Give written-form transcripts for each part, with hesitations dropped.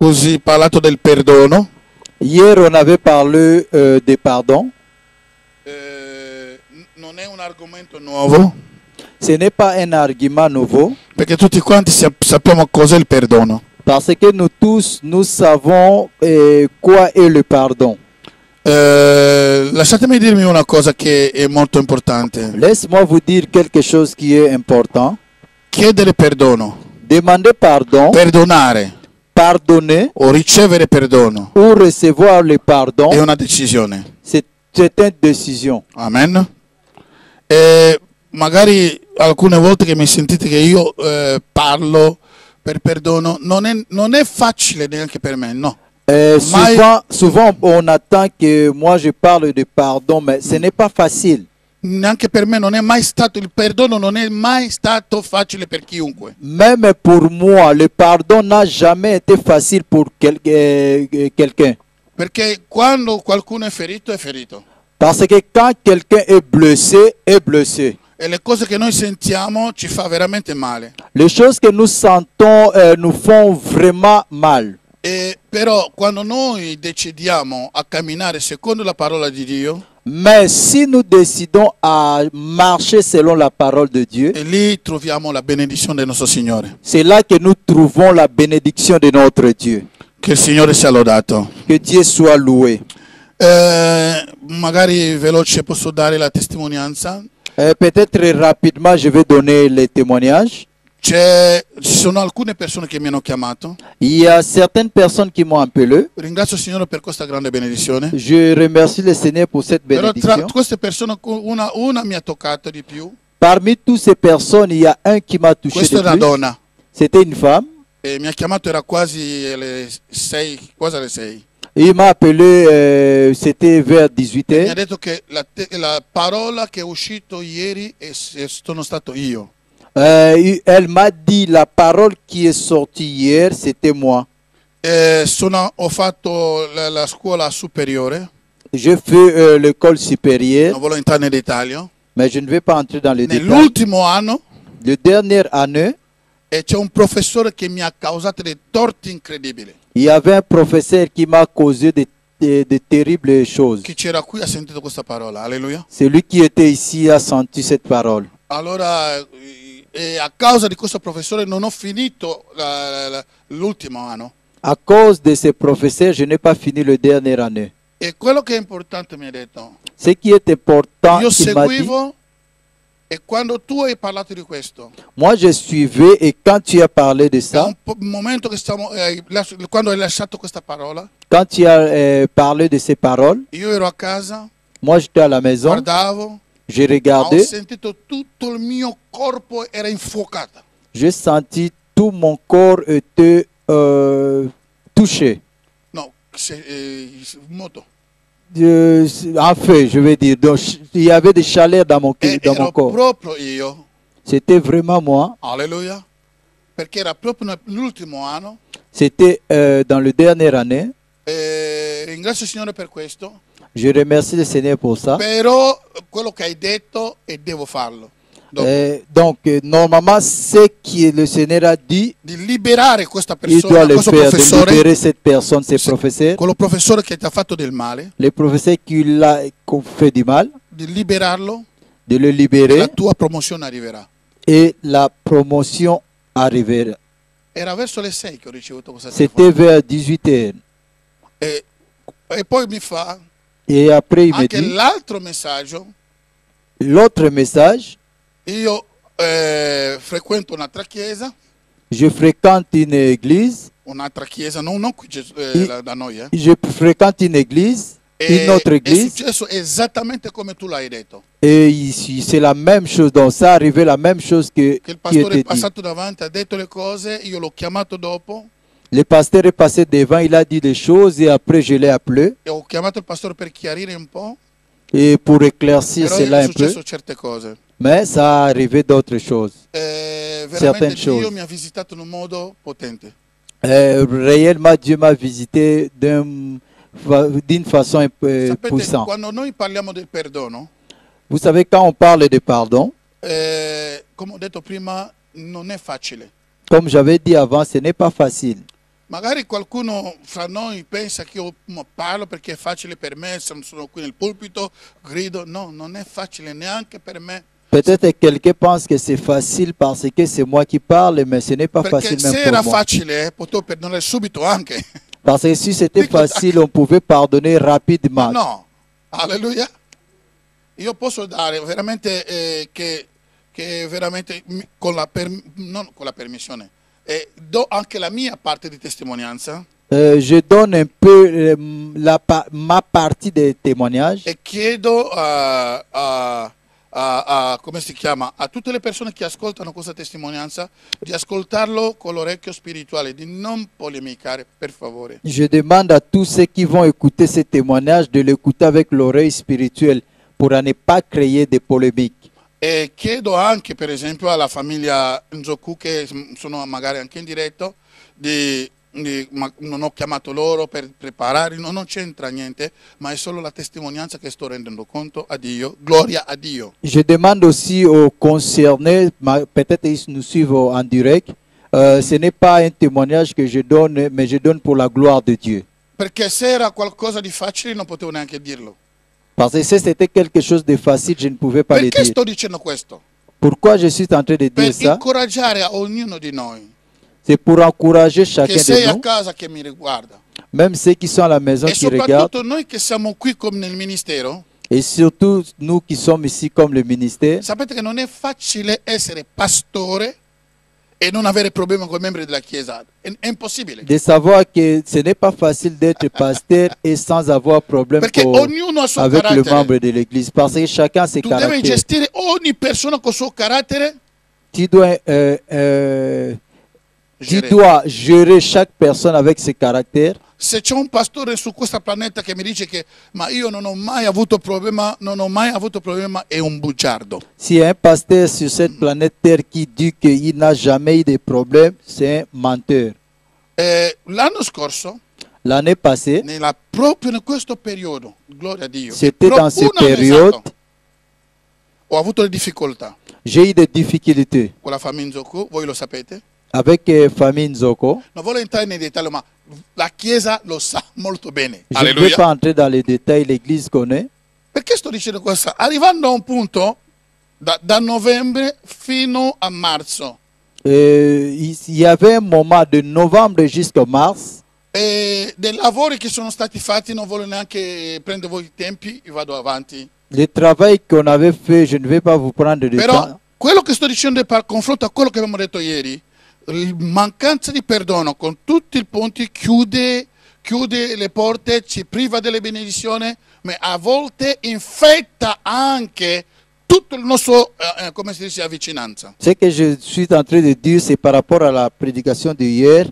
così parlato del perdono. Hier, on avait parlé des pardons. Non è un argomento nuovo, Ce n'est pas un argument nouveau, perché tutti quanti sappiamo cos'è il perdono. parce que nous tous, nous savons quoi est le pardon. Lasciatemi dirmi una cosa che è molto importante. Laisse-moi vous dire quelque chose qui est important. Chiedere perdono, Demander pardon, perdonare pardonner o ricevere perdono ou recevoir le pardon, è una decisione. c'est une décision. Amen. E magari alcune volte che mi sentite che io parlo per perdono, non è facile neanche per me, no. Souvent, on attend que moi je parle de pardon, mais ce n'est pas facile. Neanche per me non è mai stato, il perdono non è mai stato facile per chiunque. Même pour moi, le pardon n'a jamais été facile pour quelqu'un. Perché quando qualcuno è ferito, è ferito. Parce que quand quelqu'un est blessé, E le cose che noi sentiamo ci fa veramente male. les choses que nous sentons nous font vraiment mal. Però quando noi decidiamo a camminare secondo la parola di Dio, Mais si nous décidons à marcher selon la parole de Dieu, e lì troviamo la benedizione del nostro Signore. c'est là que nous trouvons la bénédiction de notre Dieu. Che il Signore sia lodato. Que Dieu soit loué. Magari veloce posso dare la testimonianza. Peut-être rapidement, je vais donner les témoignages. Ci sono alcune persone che mi hanno chiamato. Il y a certaines personnes qui m'ont appelé. Ringrazio il Signore per questa grande benedizione. Je remercie le Seigneur pour cette Però tra bénédiction. queste persone una mi ha toccato di più. Parmi toutes ces personnes, il y a un qui m'a touché Questa è de una plus. donna. C'était une femme. E mi ha chiamato, era quasi alle 6, quasi alle 6. Il m'a appelé, c'était vers Mi ha 18h. detto che la parola che è uscito ieri sono stato io. Elle m'a dit la parole qui est sortie hier, c'était moi. Ho fatto la scuola superiore, Je fais l'école supérieure, non voglio entrare nel dettaglio. mais je ne vais pas entrer dans les détails. Nell'ultimo anno La dernière année, c'è un professore che mi ha causato dei torti incredibili. il y avait un professeur qui m'a causé de terribles choses. Chi c'era qui ha sentito questa parola, alleluia. Celui qui était ici a senti cette parole. Allora, a causa di questo professore non ho finito l'ultimo anno. À cause de ce professeur, je n'ai pas fini la dernière année. E quello che è importante mi ha detto, Ce qui est important, io il m'a dit, seguivo e quando tu hai parlato di questo, moi je suivais et quand tu as parlé de è ça, un momento che quando hai lasciato questa parola, quand tu as parlé de ces paroles, io ero a casa, moi j'étais à la maison, guardavo, je ho regardais, sentito tutto il mio corpo era infuocato. j'ai senti tout mon corps était touché. No, moto. En fait, je vais dire, donc, il y avait des chaleurs dans mon Ero corps. proprio io, C'était vraiment moi. alleluia, perché era proprio nell'ultimo anno. C'était dans la dernière année. Ringrazio il Signore per questo, Je remercie le Seigneur pour ça. però quello che hai detto e devo farlo. Dopo. Donc, normalement, ce que le Seigneur a dit, Di liberare questa il doit persona, le questo faire, de professore, libérer cette personne, ce professeur, quello professore che ti ha fatto del male, le professeur qui l'a fait du mal, di liberarlo, de le e la libérer tua promozione arriverà. et la promotion arrivera. Era verso le 6 che ho ricevuto questa C'était telefonata. vers 18h. E poi mi fa Et après, il me anche dit, l'altro messaggio. l'autre message, Io frequento un'altra chiesa, je fréquente une église, non qui da noi, je fréquente une église, une autre è église, successo esattamente come tu l'hai detto. et ici, c'est la même chose. Donc, ça arrivait la même chose Che il qui pastore était è dit. passato davanti, ha detto le cose, io l'ho chiamato dopo Le pasteur est passé devant, il a dit des choses et après je l'ai appelé e ho chiamato il pastore per chiarire un po', et pour éclaircir però cela è un peu. successo certe cose. Mais ça a arrivé d'autres choses. Veramente Certaines Dio choses. mi ha visitato in un modo potente. Réellement, Dieu m'a visité d'une façon Sapete, puissante. quando noi parliamo del perdono, Vous savez, quand on parle de pardon, come ho detto prima, non è facile. comme j'avais dit avant, ce n'est pas facile. Magari qualcuno fra noi pensa che io parlo perché è facile per me, sono qui nel pulpito, grido. No, non è facile neanche per me. Peut-être que quelqu'un pense que c'est facile parce que c'est moi qui parle, mais ce n'est pas Perché facile se même era pour moi. facile, potevo perdonare subito anche. Parce que si c'était Dico, facile, on pouvait pardonner rapidement. No, alleluia. Io posso dare veramente che veramente non con la permissione, do anche la mia parte di testimonianza Je donne un peu ma partie des témoignages e chiedo come si chiama, a tutte le persone che ascoltano questa testimonianza di ascoltarlo con l'orecchio spirituale, di non polemicare, per favore. Je demande à tous ceux qui vont écouter ces témoignages de l'écouter avec l'oreille spirituelle pour ne pas créer des polémiques. E chiedo anche, per esempio, alla famiglia Nzoku, che sono magari anche in diretto, non ho chiamato loro per preparare, non c'entra niente, ma è solo la testimonianza che sto rendendo conto a Dio, gloria a Dio. Je demande aussi aux concernés, peut-être ils nous suivent en direct, ce n'est pas un témoignage que je donne, mais je donne pour la gloire de Dieu. Perché se era qualcosa di facile non potevo neanche dirlo. Parce que si c'était quelque chose de facile, je ne pouvais pas le Perché dire. sto dicendo questo? Pourquoi je suis en train de Per dire ça? incoraggiare a ognuno di noi, C'est pour encourager che chacun sei de a nous, casa che mi riguarda, même ceux qui sont à la maison e qui regardent, soprattutto noi che siamo qui come nel ministero. et surtout nous qui sommes ici comme le ministère. Sapete che non è facile essere pastore e non avere problemi con i membri della Chiesa. È impossibile. De savoir que ce n'est pas facile d'être pasteur et sans avoir problème Perché ognuno ha il suo avec le carattere. membre de l'église. Parce que chacun a ses Tu devi caractères. gestire ogni persona con il suo carattere. Tu dois, tu dois gérer chaque personne avec ses caractères. Se c'è un pastore su questo pianeta che mi dice che ma io non ho mai avuto problema, è un bugiardo. S'il y a un pasteur sur cette planète Terre qui dit qu'il n'a jamais eu de problème, c'est un menteur. L'anno scorso, L'année passée, proprio in questo periodo, gloria a Dio, c'était dans cette un anno période, esatto, ho avuto le difficoltà j'ai eu des difficultés con la famiglia Nzoku, voi lo sapete. avec famille Nzoko. Non voglio entrare nei dettagli, ma la Chiesa lo sa molto bene. Je ne vais Alleluia. pas entrer dans les détails, l'église connaît. Perché sto dicendo questo? Arrivando a un punto, da novembre fino a marzo, Il y avait un moment de novembre jusqu'à mars. dei lavori che sono stati fatti, non voglio neanche prendere voi i tempi, vado avanti. Le travail qu'on avait fait, je ne vais pas vous prendre de Però temps. quello che sto dicendo è per confronto a quello che abbiamo detto ieri, mancanza di perdono con tutti i punti chiude le porte, ci priva delle benedizioni, ma a volte infetta anche tutto il nostro, come si dice, vicinanza. Ce que je suis en train de dire, c'est par rapport à la prédication d'hier.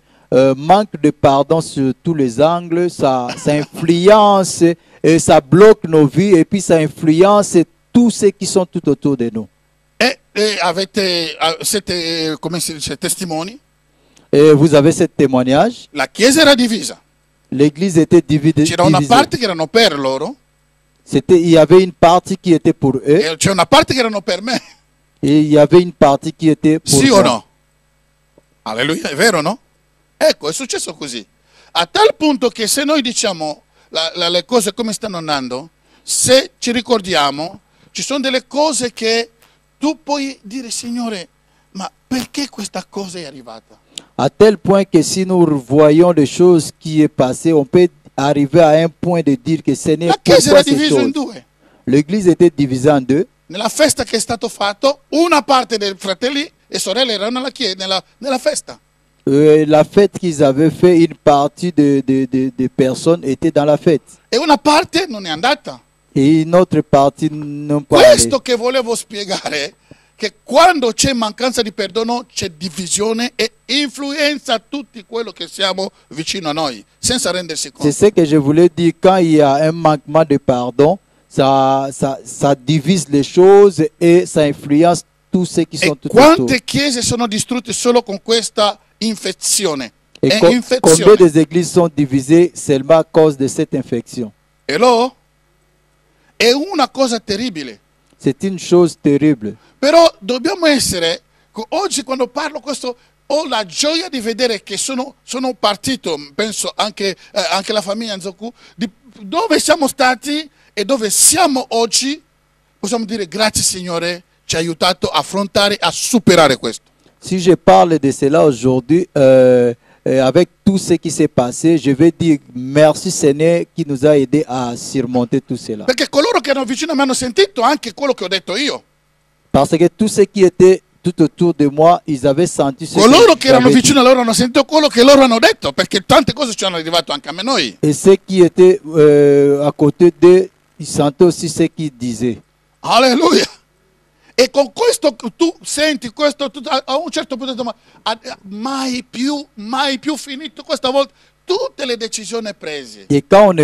Manque de pardon sur tous les angles, ça influence et ça bloque nos vies et puis ça influence tous ceux qui sont tout autour de nous. Siete, come si dice, testimoni. Et vous avez ce témoignage. La Chiesa era divisa. L'église était divisée. C'era una parte che erano per loro Il y avait une partie qui était pour eux e c'è una parte che erano per me. et il y avait une partie qui était pour Sì o moi. no? Alleluia, è vero, no? Ecco, è successo così. A tal punto che se noi diciamo le cose come stanno andando, se ci ricordiamo, ci sono delle cose che tu puoi dire, Signore, ma perché questa cosa è arrivata? À tel point que si nous voyons des choses qui est passé, on peut arriver à un point de dire que ce n'est La Chiesa pourquoi era ces divisa in choses. due. L'église était divisée en deux. Nella festa che è stato fatto, una parte dei fratelli e sorelle erano nella festa. La fête qu'ils avaient fait, une partie des personnes étaient dans la fête. E una parte non è andata. Et une autre partie non pas allée. Questo che volevo spiegare, che quando c'è mancanza di perdono c'è divisione e influenza tutti quello che siamo vicino a noi, senza rendersi C'est conto. ce que je voulais dire. Quand il y a un manquement de pardon, ça divise les choses et ça influence tous ceux qui sont E tout autour. quante chiese sono distrutte solo con questa infezione? Et È combien infezione. des églises sont divisées seulement à cause de cette infection? Hello? È una cosa terribile. C'est une chose terrible. Però dobbiamo essere, oggi quando parlo questo, ho la gioia di vedere che sono partito, penso anche la famiglia Nzoku, di dove siamo stati e dove siamo oggi. Possiamo dire grazie Signore, ci ha aiutato a affrontare, a superare questo. Si je parle de cela aujourd'hui, avec tout ce qui s'est passé, je vais dire merci Seigneur qui nous a aidés à surmonter tout cela. Perché coloro che erano vicino a me hanno sentito anche quello che ho detto io. Parce que tous ceux qui étaient tout autour de moi, ils avaient senti ce Coloro que che erano j'avais dit. vicino a loro hanno sentito quello che loro hanno detto, perché tante cose ci hanno arrivato anche a me noi. Et ceux qui étaient à côté d'eux, ils sentaient aussi ce qu'ils disaient. Alleluia. E con questo tu senti questo, a un certo punto ma mai più finito questa volta tutte le decisioni prese. Et quand on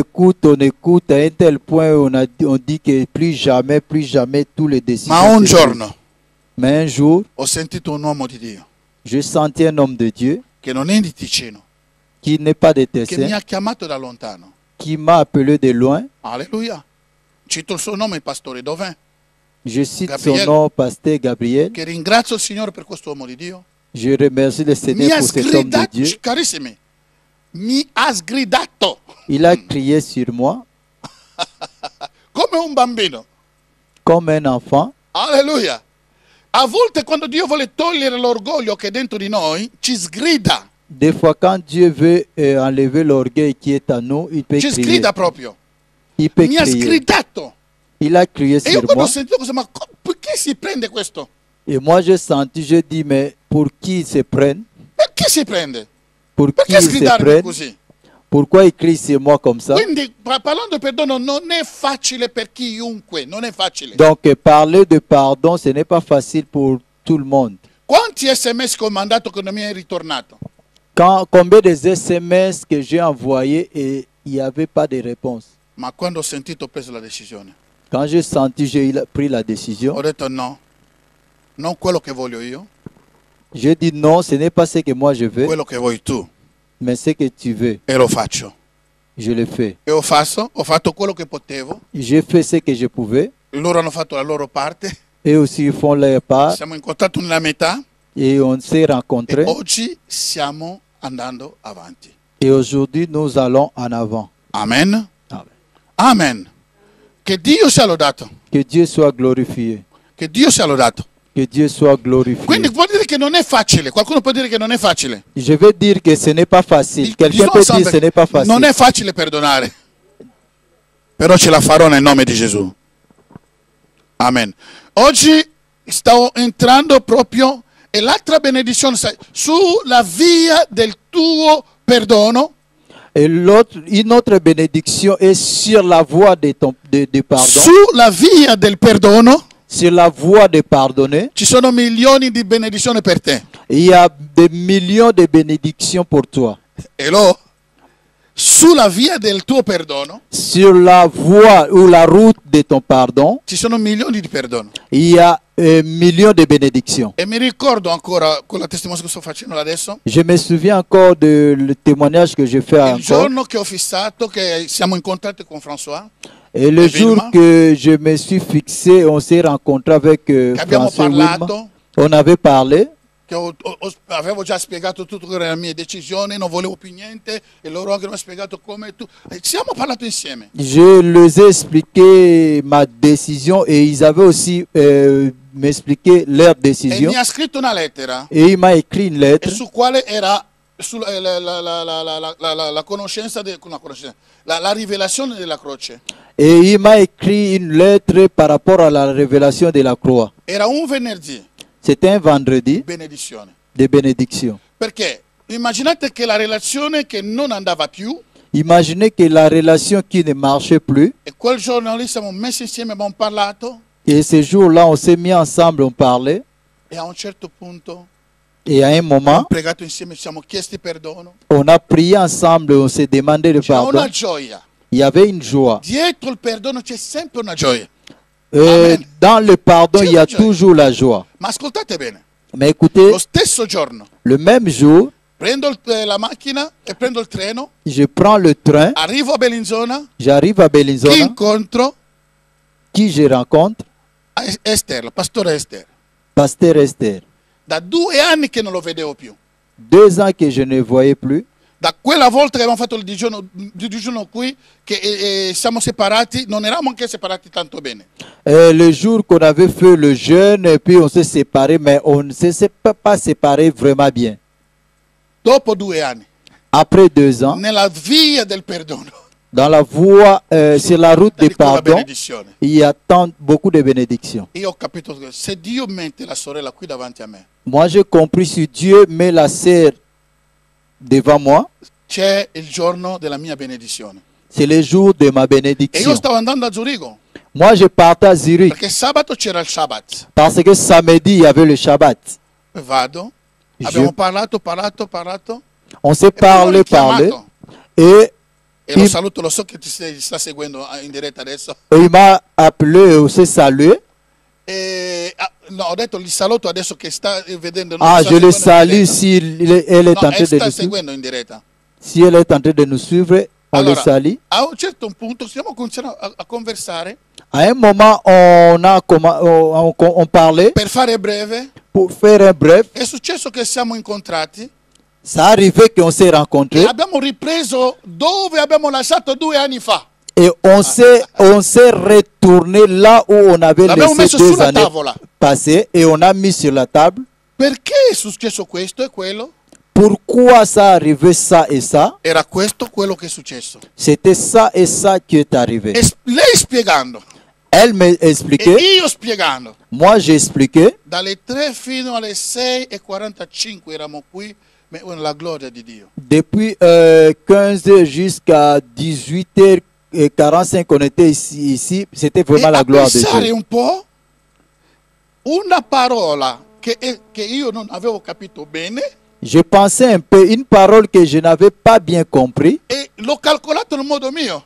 écoute à un tel point où on dit que plus jamais tous les décisions. Ma un se giorno prennent. Mais un jour, ho sentito un uomo di Dio je sentis un homme de Dieu che non è di Ticino, qui n'est pas de che mi Tessin, ha chiamato da lontano. qui m'a appelé de loin. Alleluia. Cito il suo nome, il pastore Dovin, Je cite Gabriel. son nom, Pasteur Gabriel. che ringrazio il Signore per questo uomo di Dio. Je remercie le Mi Seigneur ha pour cet homme de sgridato, Dieu. carissimi, mi ha sgridato Il a crié sur moi come un bambino. comme un enfant. Alleluia. A volte quando Dio vuole togliere l'orgoglio che è dentro di noi, ci sgrida, Des fois, quand Dieu veut enlever l'orgueil qui est en nous, il peut ci crier. sgrida proprio. Il peut Mi ha crier. sgridato. Il a crié E io sur quando ho moi. sentito cosa, ma perché si prende questo? Et moi, j'ai senti, je dis, mais pour qui ils se prennent? Perché si prende? Pour qui Perché ils se sgridarmi prennent? così? Pourquoi ils crient sur moi comme ça? Quindi parlando di perdono non è facile per chiunque, non è facile. Donc, parler de pardon, ce n'est pas facile pour tout le monde. Quanti sms che ho mandato che non mi è ritornato? Combien de SMS que j'ai envoyés et il n'y avait pas de réponse? Ma quando ho sentito ho preso la decisione. Quand j'ai senti, j'ai pris la décision. Ho detto no, non quello che voglio io, J'ai dit non, ce n'est pas ce que moi je veux, quello che vuoi tu. mais ce que tu veux, E lo faccio. je le fais. E ho fatto quello che potevo. J'ai fait ce que je pouvais. Loro hanno fatto la loro parte. Eux aussi ils font leur part Siamo incontrati nella metà. et on s'est E rencontrés. oggi stiamo andando avanti. Et aujourd'hui, nous allons en avant. Amen. Amen. Amen. Che Dio sia lodato. Que Dieu soit glorifié. Che Dio sia lodato. Que Dieu soit glorifié. Quindi vuol dire che non è facile. Qualcuno può dire che non è facile. Je veux dire que ce n'est pas facile. Quelqu'un Disons peut dire ensemble, que ce n'est pas facile. non è facile perdonare. Però ce la farò nel nome di Gesù. Amen. Oggi stavo entrando proprio e l'altra benedizione sai, sulla via del tuo perdono. Et une autre bénédiction est sur la voie de pardon. Sulla via del perdono Sur la voie de pardonner, ci sono milioni di benedizioni per te. il y a des millions de bénédictions pour toi. E sulla via del tuo perdono Sur la voie ou la route de ton pardon, ci sono milioni di perdono. il y a millions de bénédictions. E mi ricordo ancora quella testimonianza che sto facendo adesso. Je me souviens encore du témoignage que je fais Il encore. giorno che ho fissato, che siamo incontrati con François, Et le Vilma. jour que je me suis fixé, on s'est rencontré avec che abbiamo François Wilma. parlato, On avait parlé. che avevo già spiegato tutto che era la mia decisione, non volevo più niente, e loro anche mi hanno spiegato come tu. E ci siamo parlato insieme. Je les ai expliqué ma décision et ils avaient aussi m'expliqué leur E décision. mi ha scritto una lettera, Et il m'a écrit une e lettre su quale era la conoscenza, la rivelazione della croce. et il m'a écrit une lettre par rapport à la révélation de la croix. Era un venerdì, C'était un vendredi benedizione. de bénédiction. Perché immaginate che la relazione che non andava più, Imaginez que la relation qui ne marchait plus, e quel giorno lì siamo messi insieme, abbiamo parlato, et ce jour-là, on s'est mis ensemble, on parlait, e a un certo punto et à un abbiamo moment, pregato insieme, ci siamo chiesti perdono. on a prié ensemble, on s'est demandé le C'era una pardon. gioia. Il y avait une joie. Dietro il perdono c'è sempre una gioia. Dans le pardon, C'est il y a une joie. toujours la joie. Ma ascoltate bene, Mais écoutez, lo stesso giorno le même jour, prendo la macchina e prendo il treno, je prends le train, arrivo a Bellinzona, j'arrive à chi Bellinzona, incontro? qui je rencontre? Esther, la pastore Esther. Pasteur Esther. Da 2 anni che non lo vedevo più. 2 ans que je ne voyais plus. Da quella volta che abbiamo fatto il digiuno qui, che siamo separati, non eravamo anche separati tanto bene. Le jour qu'on avait fait le jeûne, et puis on s'est séparés, mais on ne s'est pas séparés vraiment bien. Dopo 2 anni, Après 2 ans, nella via del perdono, dans la voie, sur la route di des quella pardons, benedizione, il y a beaucoup de bénédictions. io ho capito che se Dio mette la sorella qui davanti a me, Moi, j'ai compris si Dieu met la sœur devant moi, c'è il giorno della mia benedizione. c'est le jour de ma E io bénédiction. stavo andando a Zurigo, Moi, je partais à Zurich perché sabato c'era il Shabbat. parce que samedi, il y avait le Shabbat. Vado, Je- abbiamo parlato, On s'est e poi l'ho parlé, richiamato. et E lo Il- saluto, lo so che ti sta seguendo in diretta adesso. il m'a appelé et aussi salué. No, ho detto il saluto adesso che sta vedendo. Ah, sta je le seguendo in salue diretta. si elle est No, en train de sta nous suivre. seguendo in diretta. Si elle est en train de nous suivre, on le Allora, salue. a un certo punto stiamo cominciando a conversare. À un moment, on parlait. Per fare breve, Pour faire un bref, è successo che siamo incontrati ça arrivait qu'on s'est e rencontrés abbiamo ripreso dove abbiamo lasciato 2 anni fa. et on s'est retourné là où on avait L'abbiamo laissé messo 2 sulla années tavola. passées et on a mis sur la table. Perché è successo questo e quello? Pourquoi ça arrivait ça et ça? Era questo quello che è successo. C'était ça et ça qui est arrivé. Lei spiegando Elle m'a e expliqué, io spiegando. moi j'ai expliqué. Dalle 3 fino alle 6:45 eravamo qui, la gloria di Dio. Depuis 15 jusqu'à 18h45, on était ici. C'était E vraiment a la gloire de pensare Dieu. un po', una parola che io non avevo capito bene Je pensais un peu une parole que je n'avais pas bien compris. e l'ho calcolato in modo mio.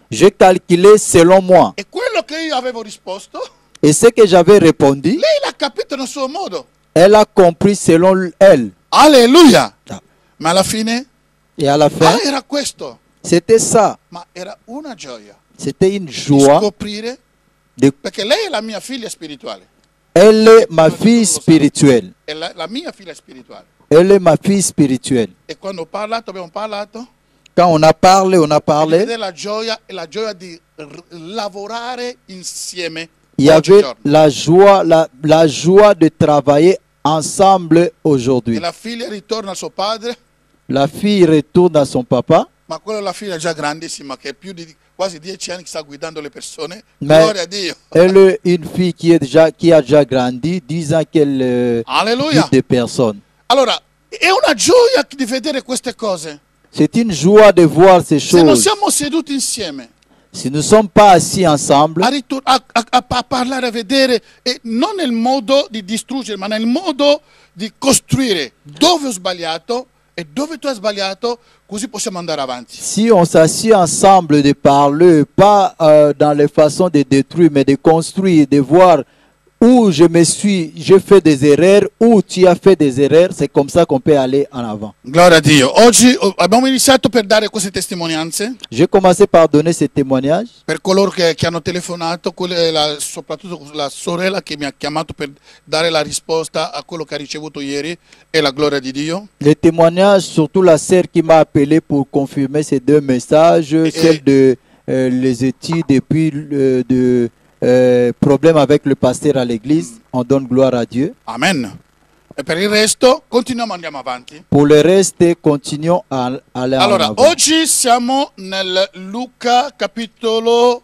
J'ai calculé selon moi. E quello che io avevo risposto, Et ce que j'avais répondu, lei l'ha capito nel suo modo. elle a compris selon elle. Alleluia! Ah. Ma alla fine, Et à la fin, era questo. c'était ça. Ma era una gioia C'était une di joie. scoprire, De... perché lei è la mia figlia spirituale. Elle est ma fille spirituelle. È la mia figlia spirituale. Elle est ma fille spirituelle. E quando abbiamo parlato, Quand on a parlé, vedere la gioia di lavorare insieme. il y avait oggigiorno. la joie de travailler ensemble E aujourd'hui. la figlia ritorna al suo padre, La fille retourne à son papa, ma quella è la figlia già grandissima, che è più di quasi 10 anni che sta guidando le persone. Mais Gloria a Dio. elle est une fille qui a déjà grandi, 10 ans qu'elle Alleluia. guide des personnes. Allora, è una gioia di vedere queste cose. C'est une joie de voir ces Se non choses. siamo seduti insieme Si nous ne sommes pas assis ensemble, a parlare, a vedere, e non nel modo di distruggere, ma nel modo di costruire dove ho sbagliato e dove tu hai sbagliato, così possiamo andare avanti. si on s'assied ensemble de parler, pas dans les façons de détruire, mais de construire, de voir où j'ai fait des erreurs, où tu as fait des erreurs, c'est comme ça qu'on peut aller en avant. Gloria a Dio. Oggi abbiamo iniziato per dare queste testimonianze J'ai commencé par donner ces témoignages per coloro che hanno telefonato, soprattutto la sorella che mi ha chiamato per dare la risposta a quello che ha ricevuto ieri, e la gloria di Dio. les témoignages, surtout la sœur qui m'a appelé pour confirmer ces 2 messages, celle de les études et puis de problème avec le pasteur à l'église. On donne gloire à Dieu. Amen. E per il resto continuiamo, andiamo avanti. Pour le reste, continuons à aller en Allora, avant. oggi siamo nel Luca capitolo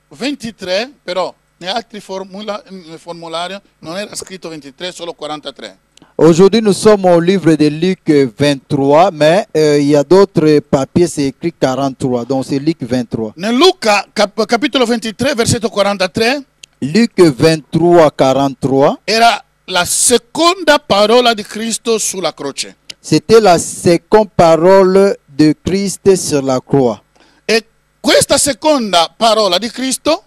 23, però nei altri nel formulario non era scritto 23, solo 43. Aujourd'hui, nous sommes au livre de Luc 23, mais il y a d'autres papiers, c'est écrit 43, donc c'est Luc 23. Nel Luca capitolo 23, versetto 43, Luc 23, 43, era la seconda parola di Cristo sulla croce. c'était la seconde parole de Christ sur la croix. E questa seconda parola di Cristo,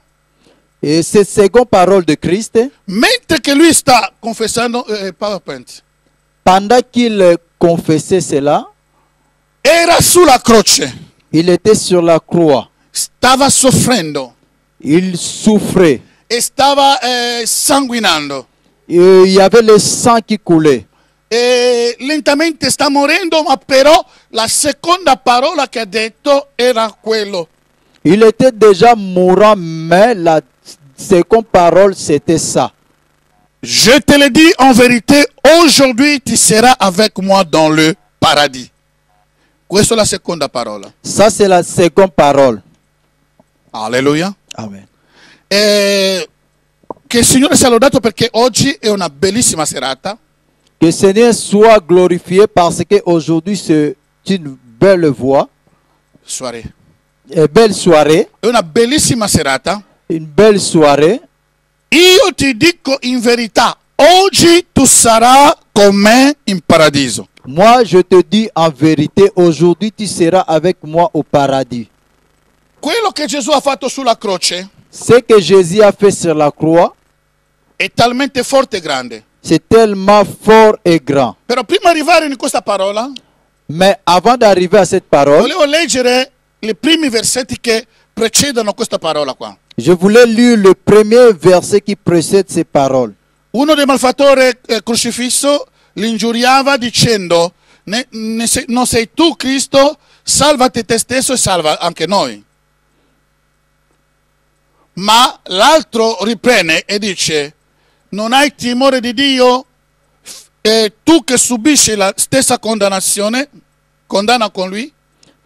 Et cette seconde parole de Christ, mentre che lui sta confessando, PowerPoint, pendant qu'il confessait cela, era sulla croce, il était sur la croix. stava soffrendo Il souffrait. e stava sanguinando. Il y avait le sang qui coulait. e lentamente sta morendo, ma però la seconda parola che ha detto era quello. Il était déjà mourant, mais la seconde parole, c'était ça. Je te le dis en vérité, aujourd'hui tu seras avec moi dans le paradis. Questa è la seconda parola. Ça, c'est la seconde parole. Alleluia. Amen. Che il Signore sia lodato perché oggi è una bellissima serata. Que le Seigneur soit glorifié parce qu'aujourd'hui, c'est une belle voix, Soirée. une belle soirée, È una bellissima serata. une belle soirée. Io ti dico in verità, oggi tu sarai con me in paradiso. Moi, je te dis en vérité, aujourd'hui, tu seras avec moi au paradis. Quello che Gesù ha fatto sulla croce Ce que Jésus a fait sur la croix, è talmente forte e grande. c'est tellement fort et grand. Però prima di arrivare in questa parola, Mais avant d'arriver à cette parole, volevo leggere i primi versetti che precedono questa parola qua. je voulais lire le premier verset qui précède ces paroles. Uno dei malfattori crocifisso l'ingiuriava dicendo, non sei tu Cristo, salvati te stesso e salva anche noi. Ma l'altro riprende e dice, non hai timore di Dio? Tu che subisci la stessa condannazione, condanna con lui?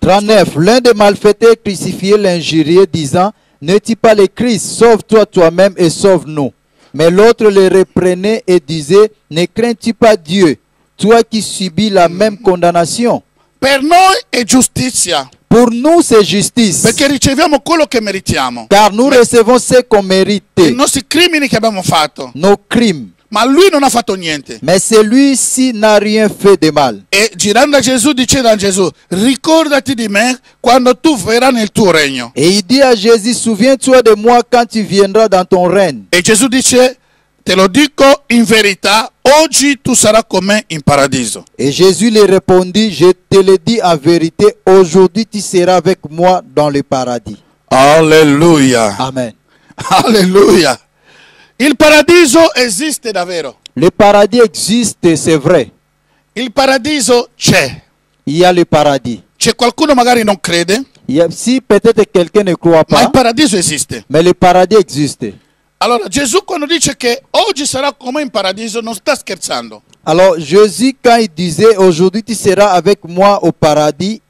39. L'un des malfaiteurs crucifiés l'injuriait, disant, n'es-tu pas le Christ, sauve-toi toi-même et sauve-nous. Mais l'autre le reprenait et disait, ne crains-tu pas Dieu, toi qui subis la même condamnation? Per noi è giustizia, Pour nous, c'est justice, perché riceviamo quello che meritiamo. car nous recevons ce qu'on I mérite, nostri crimini che abbiamo fatto. nos crimes. Ma lui non ha fatto niente. Mais celui-ci n'a rien fait de mal. E girando a Gesù diceva a Gesù, ricordati di me quando tu verrai nel tuo regno. Et il dit à Jésus, souviens-toi de moi quand tu viendras dans ton règne. E Gesù dice, te lo dico in verità, oggi tu sarai con me in paradiso. Et Jésus lui répondit, je te le dis en vérité, aujourd'hui tu seras avec moi dans le paradis. Alleluia. Amen. Alleluia. Il paradiso esiste davvero. Le paradis existe, c'est vrai. Il paradiso c'è. Il y a le paradis. C'è qualcuno magari non crede, Si peut-être quelqu'un ne croit ma pas, il paradiso esiste. mais le paradis existe. Allora Gesù quando dice che oggi sarà con me in paradiso non sta scherzando. Alors Jésus, quand il disait, aujourd'hui tu seras avec moi au paradis,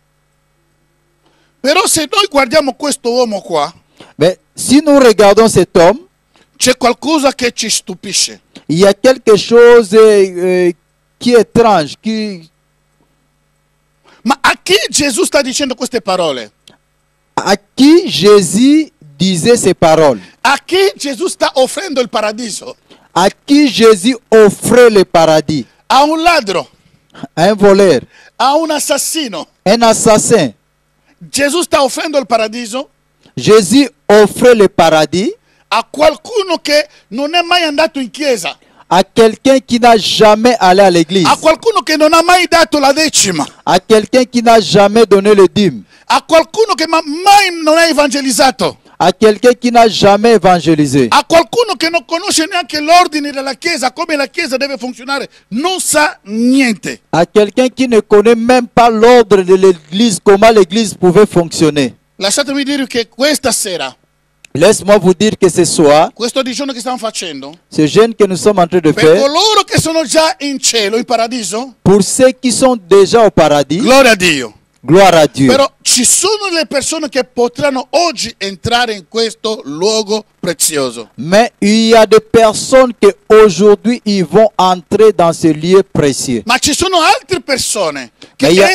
Però se noi guardiamo questo uomo qua, mais si nous regardons cet homme, c'è qualcosa che ci stupisce. il y a quelque chose qui est étrange, Ma a chi Gesù sta dicendo queste parole? à qui Jésus disait ces paroles, A chi Gesù sta offrendo il paradiso? à qui Jésus offrait le paradis, A un ladro, à un voleur, a un assassino. un assassin. Gesù sta offrendo il paradiso Jésus offrait le paradis a qualcuno che non è mai andato in chiesa, à quelqu'un qui n'a jamais allé à l'église, a qualcuno che non ha mai dato la decima, à quelqu'un qui n'a jamais donné le dîme, a qualcuno che mai non ha evangelizzato, à quelqu'un qui n'a jamais évangélisé, a qualcuno che non conosce neanche l'ordine della chiesa, come la chiesa deve funzionare, non sa niente. à quelqu'un qui ne connaît même pas l'ordre de l'église, comment l'église pouvait fonctionner. Lasciatemi dire che questa sera, Laisse-moi vous dire que ce soir, questo digiuno che stiamo facendo, ce jeûne que nous sommes en train de per faire, coloro che sono già in cielo, in paradiso, pour ceux qui sont déjà au paradis, gloria a Dio. gloire à Dieu. Però ci sono le persone che potranno oggi entrare in questo luogo prezioso. Mais il y a des personnes qui aujourd'hui ils vont entrer dans ce lieu précieux. Ma ci sono altre persone che Ma io-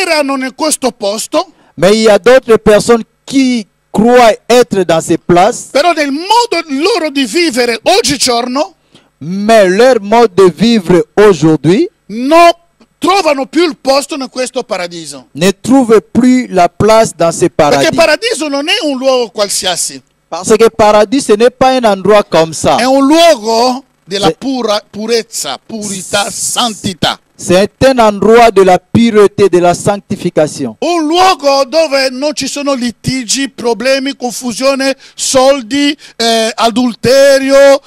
erano in questo posto, Mais il y a d'autres personnes qui croient être dans ces places, però nel modo loro di vivere oggigiorno mais leur mode de vivre aujourd'hui non trovano più il posto in questo paradiso. ne trouve plus la place dans ce Perché paradis. il paradiso non è un luogo qualsiasi, Parce que paradis, ce n'est pas un endroit comme ça. è un luogo della Se- purezza, purità, santità. C'est un endroit de la pureté, de la sanctification. Un luogo dove non ci sono litigi, problemi, confusione, soldi, adulterio,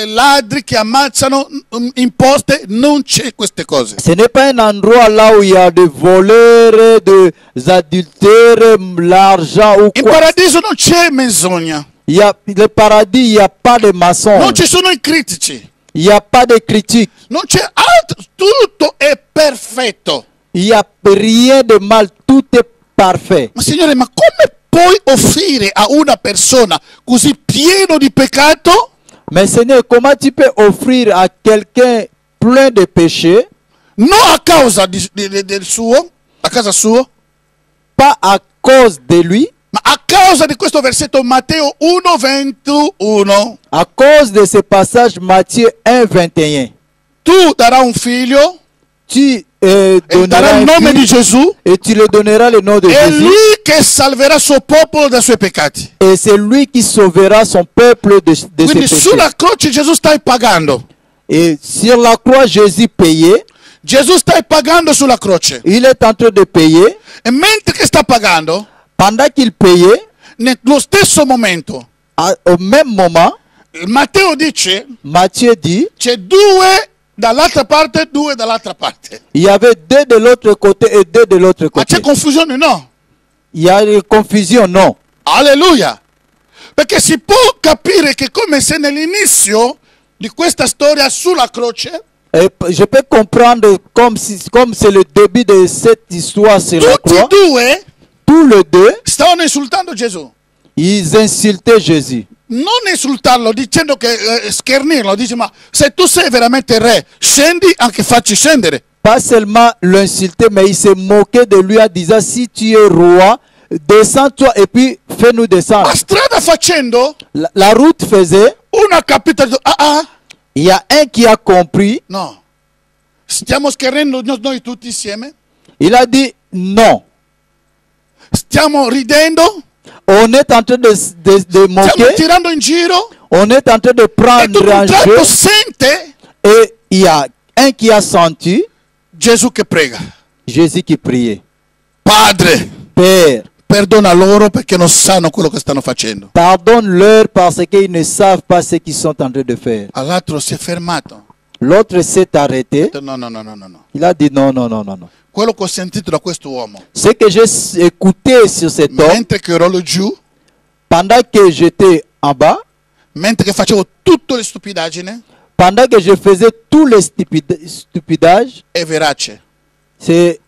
ladri che ammazzano, imposte, non c'è queste cose. Ce n'est pas un endroit là où il y a des voleurs, des adultères, l'argent ou In quoi. paradiso non c'è menzogna, Il y a le paradis, il n'y a pas de non maçons, ci sono i critici, il n'y a pas de critiques, non c'è altro, tutto è perfetto. il n'y a rien de mal, tout est parfait. Ma Signore, ma come puoi offrire a una persona così pieno di peccato Mais Seigneur, comment tu peux offrir à quelqu'un plein de péchés, non a causa del suo, a casa sua, pas à cause de lui, ma a causa di questo versetto Matteo 1:21? à cause de ce passage Matthieu 1, 21. Tu darai un figlio Tu e donneras darai il un nome di fils Gesù et tu le donneras le nom de e Jésus. lui che salverà il suo popolo dai suoi peccati. Et c'est lui qui sauvera son peuple de ses Quindi péchés. sulla croce Gesù sta pagando. Et sur la croix, Jésus payait. Gesù sta pagando sulla croce. Il est en train de payer. E mentre che sta pagando, Pendant qu'il payait, nello stesso momento, au même moment, Matteo dice Matthieu dit, c'è due dall'altra parte, due dall'altra parte. il y avait deux de l'autre côté et deux de l'autre Ma côté. c'è confusione? No. Il y a une confusion, non. Alleluia. Perché si può capire che come se nell'inizio di questa storia sulla croce, Et je peux comprendre comme c'est le début de cette histoire sur la tutti e croix. due Tous les deux, stavano insultando Gesù. ils insultaient Jésus. Non insultarlo dicendo che schernirlo, dice ma se tu sei veramente re, scendi anche facci scendere. Pas seulement l'insulter, mais il se moquait de lui en disant, si tu es roi, descends-toi et puis fais-nous descendre. Ma strada facendo, La route faisait, uno ha capito, il y a un qui a compris, no, stiamo schernendo noi tutti insieme, il a dit, non, stiamo ridendo, on est en train de stiamo moquer, tirando in giro, on est en train de e prendre tutto un en tratto jeu, sente et il y a un qui a senti Gesù che prega. Jésus qui priait. Padre, Père, perdona loro perché non sanno quello che stanno facendo. pardonne-leur parce qu'ils ne savent pas ce qu'ils sont en train de faire. All'altro si è fermato. L'autre s'est arrêté. No, no, no, no, no, no. Il a dit non, non, non, non, non. Quello che ho sentito da questo uomo, Ce que j'ai écouté sur cet homme, mentre che ero giù, pendant que j'étais en bas, mentre che facevo tutte le stupidaggini, pendant que je faisais tous les stupidages, è verace. c'est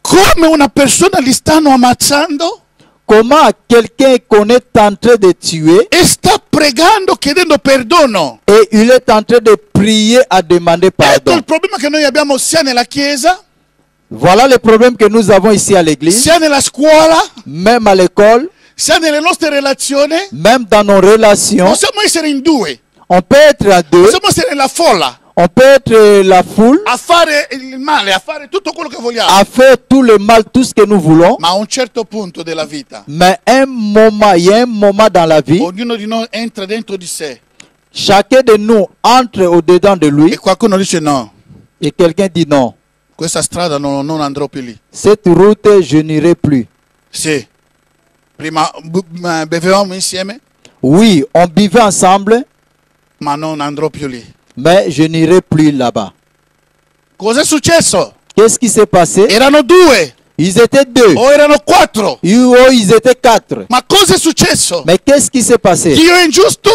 Come una persona li stanno ammazzando comment quelqu'un qu'on est en train de tuer e sta pregando, chiedendo perdono. et il est en train de prier à demander Ecco pardon. il problema che noi abbiamo sia nella chiesa, Voilà le problème que nous avons ici à l'église, sia nella scuola, même à l'école, sia nelle nostre relazioni. même dans nos relations. Possiamo essere in due, On peut être à deux, possiamo essere nella folla, on peut être la foule, a fare il male, a fare tutto quello che vogliamo. à faire tout le mal, tout ce que nous voulons. Ma a un certo punto della vita, Mais un moment, il y a un moment dans la vie, ognuno di noi entra dentro di sé chacun de nous entre au-dedans de e lui qualcuno dice no, et quelqu'un dit non, questa strada non andrò più lì. cette route, je n'irai plus. Sì, prima bevevamo insieme, Oui, on vivait ensemble, ma non andrò più lì. mais je n'irai plus là-bas. Cosa è successo? Qu'est-ce qui s'est passé? Erano due Ils étaient deux, o erano quattro. ils étaient quatre. Ma cosa è successo? Mais qu'est-ce qui s'est passé? Dio è ingiusto?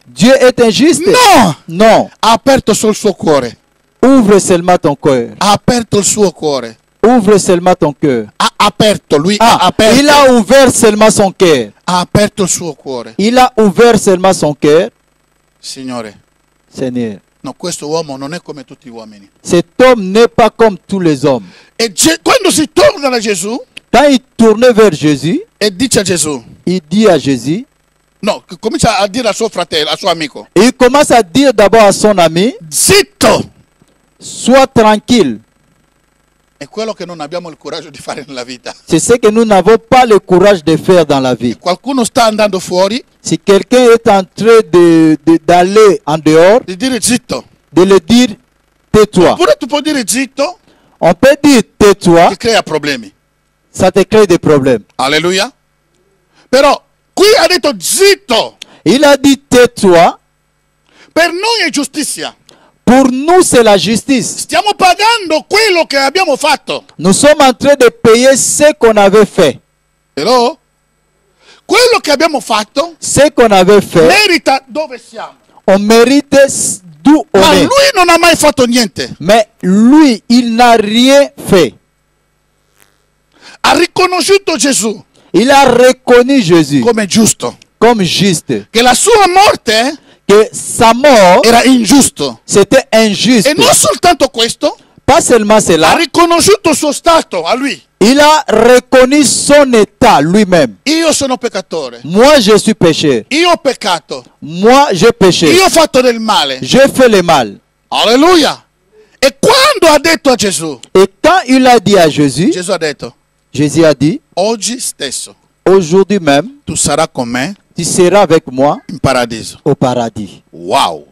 Dieu est injuste? No! Non. Ha aperto sul suo cuore. Ouvre seulement ton cœur. Ha aperto il suo cuore. Ouvre seulement ton cœur. Ha aperto, lui ha Ah, aperto. il a ouvert seulement son cœur. Ha aperto il suo cuore. Il a ouvert seulement son cœur. Signore, Seigneur, no, questo uomo non è come tutti gli uomini. cet homme n'est pas comme tous les hommes. E quando si torna da Gesù Quand il tournait vers Jésus, e dice a Gesù, il dit à Jésus, no, comincia a dire al suo fratello, al suo amico, et il commence à dire d'abord à son ami, zitto! sois tranquille. È quello che non abbiamo il coraggio di fare nella vita. C'est ce que nous n'avons pas le courage de faire dans la vie. Qualcuno sta andando fuori, Si quelqu'un est en train d'aller en dehors, di dire zitto, de le dire, tais-toi. Oppure tu puoi dire zitto, On peut dire tais-toi, che crea problemi. ça te crée des problèmes. Alleluia. Però qui ha detto zitto. Il a dit tais-toi. Per noi è giustizia. Pour nous, c'est la justice. Stiamo pagando quello che abbiamo fatto. Nous sommes en train de payer ce qu'on avait fait. Però quello che abbiamo fatto Ce qu'on avait fait, merita dove siamo. on mérite d'où on Ma est. lui non ha mai fatto niente. Mais lui, il n'a rien fait. Ha riconosciuto Gesù Il a reconnu Jésus come giusto. comme juste. Che la sua morte Que sa mort, era ingiusto. c'était injuste. E non soltanto questo, Pas seulement ha cela, riconosciuto il suo stato a lui. il a reconnu son état lui-même. Io sono peccatore. Moi, je suis pécheur. Io ho peccato. Moi, j'ai péché. Io ho fatto del male. J'ai fait le mal. Alleluia. E quando ha detto a Gesù, Et quand il a dit à Jésus, Gesù ha detto, Jésus a dit, oggi stesso aujourd'hui même, tu sarai con me tu seras avec moi in paradiso. au paradis. Wow.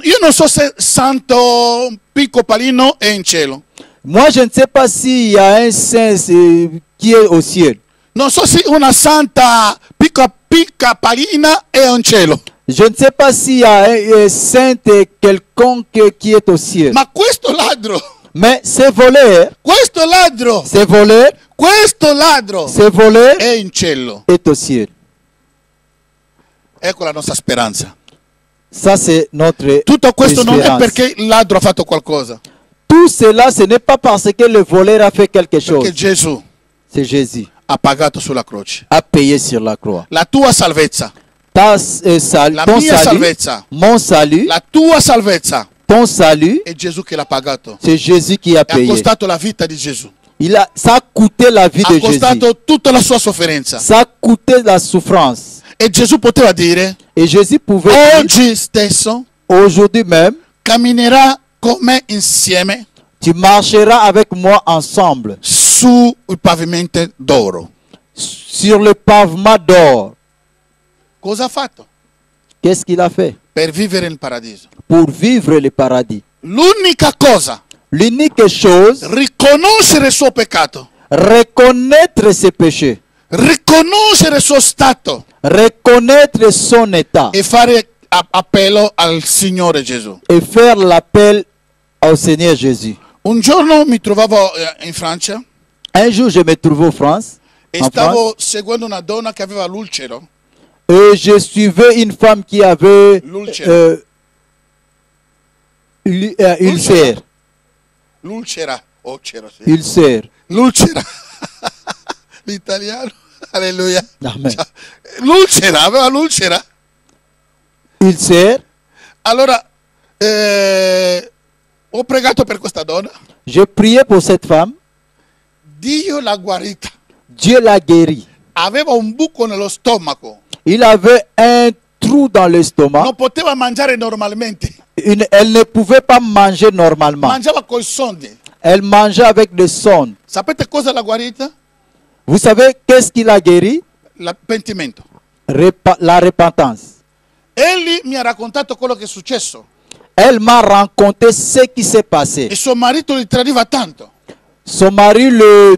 Io non so se Santo Picco Palino è in cielo. Moi, je ne sais pas s'il y a un saint qui est au ciel. Non so se una Santa Picca Palina è in cielo. Je ne sais pas s'il y a un saint quelconque qui est au ciel. Ma questo ladro, Mais ce voleur, questo ladro est è in cielo. au ciel. Ecco la nostra speranza. Ça, c'est notre Tutto questo non è espérance. perché il ladro ha fatto qualcosa. Tout cela, ce n'est pas parce que le voleur a fait quelque Perché chose. Gesù C'est Jésus ha pagato sulla croce. a payé sur la croix. La tua salvezza, La ton mia salut, salvezza, mon salut, la tua salvezza ton salut, è Gesù che l'ha pagato. c'est Jésus qui a E ha payé. costato la vita di Gesù. Ça a coûté la vie Ha de Jésus. costato tutta la sua sofferenza. Ça a coûté la souffrance. E Gesù poteva dire, Et Jésus pouvait dire, oggi stesso aujourd'hui même, camminerà con me insieme tu marcheras avec moi ensemble sul pavimento d'oro. sur le pavement d'or. Cosa ha fatto? Qu'est-ce qu'il a fait? Per vivere in paradiso. Pour vivre le paradis. L'unica cosa, L'unique chose, riconoscere il suo peccato, reconnaître ses péchés, riconoscere il suo stato reconnaître son état e fare appello al Signore Gesù. et faire l'appel au Seigneur Jésus. Un giorno mi trovavo in Francia Un jour, je me trouvais en France, e en France, stavo seguendo una donna che aveva l'ulcero. et je suivais une femme qui avait L'ulcère. ulcère. L'ulcera. Ocero, sì. Ulcère. L'ulcera. L'italiano. Alleluia. Amen. Ciao. L'ulcera, aveva l'ulcera. Ulcère. Allora, ho pregato per questa donna. Je priais pour cette femme. Dio l'ha guarita. Dieu l'a guérie. Aveva un buco nello stomaco. Il avait un trou dans l'estomac. Non poteva mangiare normalmente. Elle ne pouvait pas manger normalement. Mangiava coi sonde. Elle mangeait avec des sondes. Sapete cosa l'ha guarita? Vous savez qu'est-ce qui l'a guérie? L'appentimento. La repentance. Egli mi ha raccontato quello che è successo. Elle m'a raconté ce qui s'est passé. E suo marito li tradiva tanto. Son mari le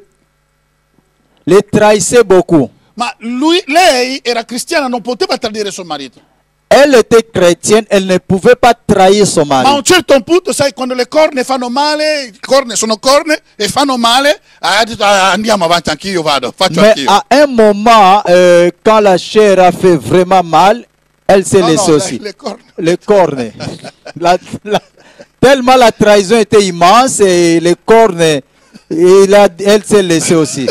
trahissait beaucoup. Ma lei era cristiana, non poteva tradire suo marito. Elle était chrétienne, elle ne pouvait pas trahir son Ma a mari. un certo punto, sai, quando le corna fanno male, corne sono corne e fanno male, ha detto andiamo avanti, anch'io vado, faccio Mais anch'io. à un moment, quand la chair a fait vraiment mal, elle s'est No, laissée no, aussi. le corna. Les cornes. Tellement la trahison était immense et les cornes, elle s'est laissée aussi.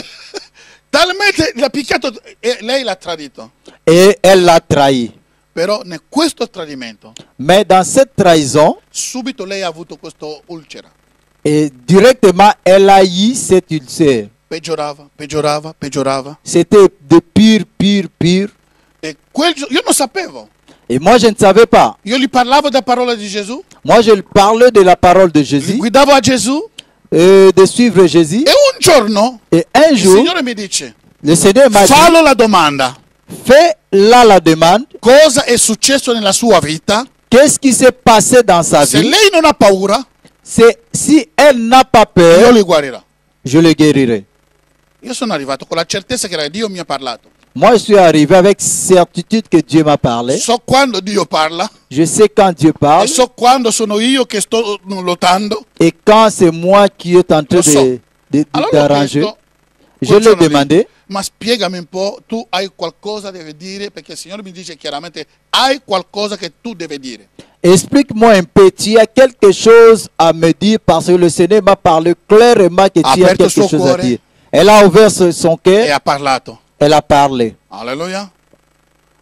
Talmente l'ha picchiato e lei l'ha tradito. Et elle l'a trahi. Però in questo tradimento, Mais dans cette trahison, subito lei ha avuto questo ulcera. et directement, elle a eu cette ulcère. Peggiorava, peggiorava, peggiorava. C'était de pire, pire, pire. E io non sapevo. Et moi, je ne savais pas. Io gli parlavo della parola di Gesù, Moi, je parlais de la parole de Jésus, guidavo a Gesù de suivre Jésus. e un giorno Et un il jour, Signore mi dice, le Seigneur m'a dit, fallo la domanda, fais là la demande, cosa è successo nella sua vita qu'est-ce Qu'est-ce qui s'est passé dans sa Se vie? lei non ha paura, C'est si elle n'a pas io peur, li guarirò. je le guérirai. Io sono arrivato con la certezza che Dio mi ha parlato. Moi, je suis arrivé avec certitude que Dieu m'a parlé. So quando Dio parla Je sais quand Dieu e parle so quando sono io che sto lottando. et quand c'est moi qui est en train Lo so. Allora l'ho d'arranger. chiesto, Je quel l'ai giorno lì, demandé. ma spiegami un po', tu hai qualcosa da dire? Perché il Signore mi dice chiaramente, hai qualcosa che tu devi dire. Explique-moi un peu, tu as quelque chose à me dire parce que le Seigneur m'a parlé clairement que tu as Aperto quelque suo chose à cuore. dire. Elle a ouvert son E cœur, ha parlato. elle a parlé. Alleluia.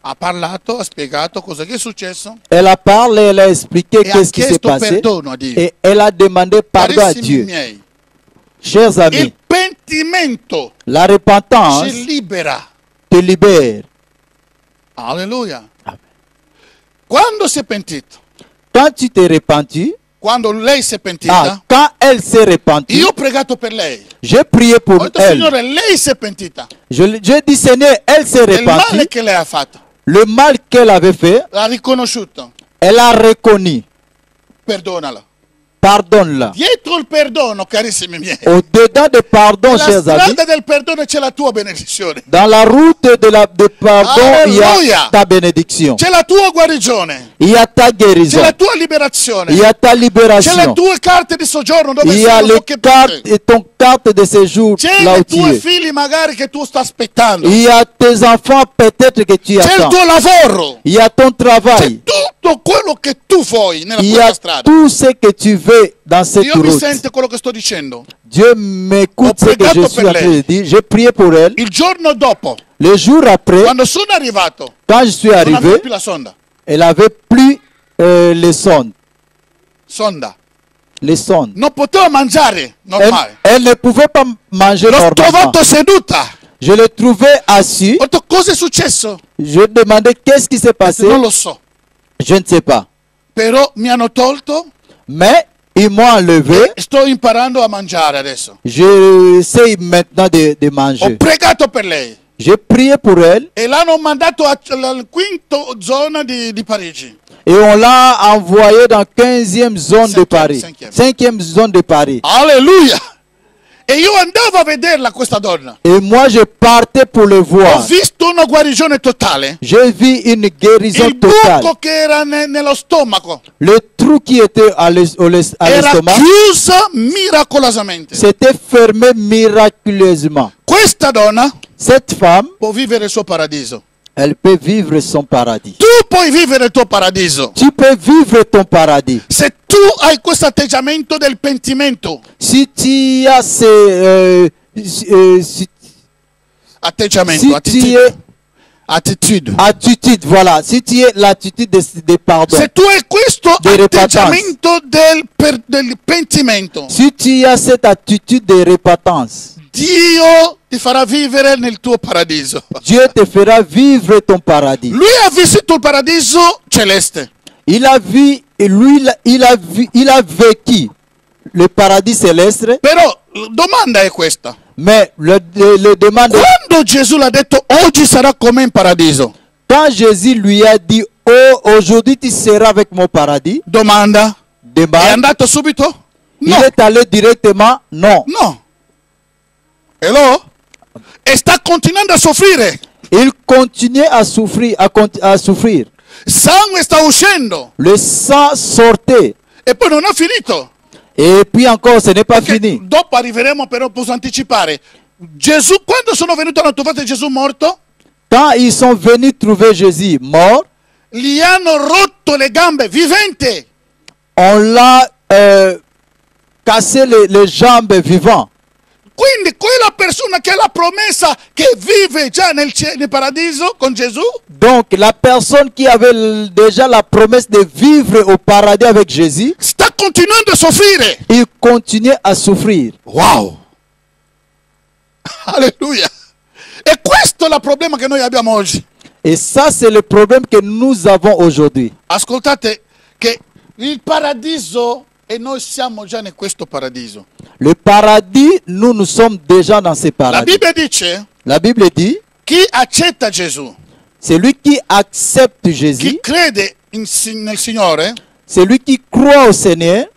Ha parlato, ha spiegato cosa che è successo Elle a parlé, elle a expliqué e ha qu'est-ce qui s'est chiesto passé perdono a Dio. et elle a demandé pardon à Carissimi Dieu. miei, Chers il amis, pentimento la repentance ci libera. te libère. Alleluia. Amen. Quando si è pentito, Quand tu t'es repenti, quando lei si è pentita, quand elle s'est repentie, io ho pregato per lei. j'ai prié Ho pour detto, elle. Signore, lei si è pentita. Je dis, Seigneur, elle s'est Il male repentie. che lei ha fatto, Le mal qu'elle avait fait, l'ha riconosciuto. elle a reconnu. Perdonala. Pardonne-la. Dietro il perdono, carissimi miei, Au-dedans de pardon, nella chers amis, strada del perdono c'è la tua benedizione. dans la route de pardon, il y Alléluia. a ta bénédiction. C'è la tua guarigione. Il y a ta C'è guérison. la tua liberazione. Il y a ta C'è le libération. tue carte di soggiorno dove Il y a sono les che cartes et ton carte de séjour C'è là i où tu tuoi es. figli magari che tu stai aspettando. Il y a tes enfants peut-être que tu C'è il attends. tuo lavoro. Il y a ton C'è travail. tutto quello che tu vuoi nella Il y tua a strada. tout ce que tu veux dans cette Dio mi route. sente quello che sto dicendo. Dieu m'écoute Ho ce que pregato je suis per en train lei. de dire. J'ai prié pour elle. Il giorno dopo, Le jour après, quando sono arrivato, quand je suis non avevo arrivé, più la sonda. elle avait plus les sondes. Sonda. Les sondes. Non potevo mangiare normale. Elle ne pouvait pas manger L'ho normalement. trovato seduta. Je l'ai trouvé assis. Ho detto, cosa è successo? Je demandais qu'est-ce qui s'est passé. Non lo so. Je ne sais pas. Però mi hanno tolto Mais ils m'ont enlevé. e sto imparando a mangiare adesso. Je sais maintenant de Ho manger. pregato per lei. J'ai prié pour elle E l'hanno mandato al quinto zona di Parigi. et on l'a envoyé dans 15e zone de Cinquième, Paris. cinquième. 5e zone de Paris. Alleluia! E io andavo a vederla questa donna. Et moi, je partais pour le Ho voir. visto una guarigione totale. J'ai vu une guérison Il totale. buco che era nello stomaco Le trou qui était à era l'estomac chiusa miracolosamente. s'était fermé miraculeusement. Questa donna Cette femme, può vivere il suo paradiso. elle peut vivre son paradis. Tu puoi vivere il tuo paradiso. Tu peux vivre ton paradis. Se tu hai questo atteggiamento del pentimento, Si tu as si atteggiamento, tu attitudine, es attitude. attitude, voilà. Si tu es l'attitude de pardon. Se tu hai questo Di atteggiamento del pentimento, Si tu as cette attitude de repentance, Dio ti farà vivere nel tuo paradiso. Dieu te fera vivre ton paradis. Lui ha vissuto il paradiso celeste. Il a vu, et lui, il a vécu le paradis céleste, Però la domanda è questa. mais le demande, Quando Gesù l'ha detto oggi sarà come in paradiso, quand Jésus lui a dit, oh, aujourd'hui tu seras avec mon paradis, domanda, è demande, andato subito? il No, est allé directement, non. no. Hello? E sta continuando a soffrire. Il continuait à souffrir, à souffrir. Sangue sta uscendo. Le sang sortait. E poi non ha finito. Et puis encore, ce n'est pas Che fini. dopo arriveremo, però posso anticipare. Gesù, quando sono venuto hanno trovato Gesù morto, Quand ils sont venus trouver Jésus mort, gli hanno rotto le gambe, vivente. on l'a cassé les jambes vivant. Quindi quella persona che ha la promessa che vive già nel paradiso con Gesù, Donc la personne qui avait déjà la promesse de vivre au paradis avec Jésus, sta continuando a soffrire. il continuait à souffrir. Wow! Alleluia! E questo è il problema che noi abbiamo oggi. Et ça, c'est le problème que nous avons aujourd'hui. Ascoltate che il paradiso, e noi siamo già in questo paradiso. Le paradis, nous sommes déjà dans ce La paradis. Bibbia dice, La Bible dit, chi accetta Gesù, celui qui accepte chi Jésus, crede nel Signore, celui qui croit au Seigneur,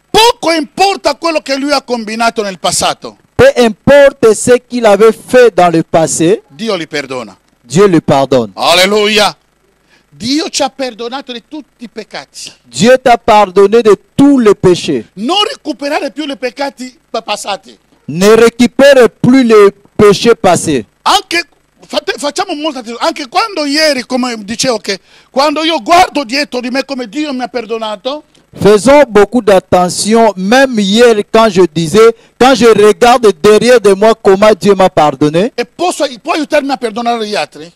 poco importa quello che lui ha combinato nel passato, peu importe ce qu'il avait fait dans le passé, Dio li perdona. Dieu le pardonne. Alleluia! Dio ci ha perdonato di tutti i peccati. Dieu t'a pardonné de tous les péchés. Non recuperare più i peccati passati. Ne récupère plus les péchés passés. Anche, facciamo molta attenzione, anche quando ieri, come dicevo, che quando io guardo dietro di me come Dio mi ha perdonato, Faisons beaucoup d'attention, même hier quand je disais, quand je regarde derrière de moi comment Dieu m'a pardonné, e può aiutarmi a perdonare gli altri?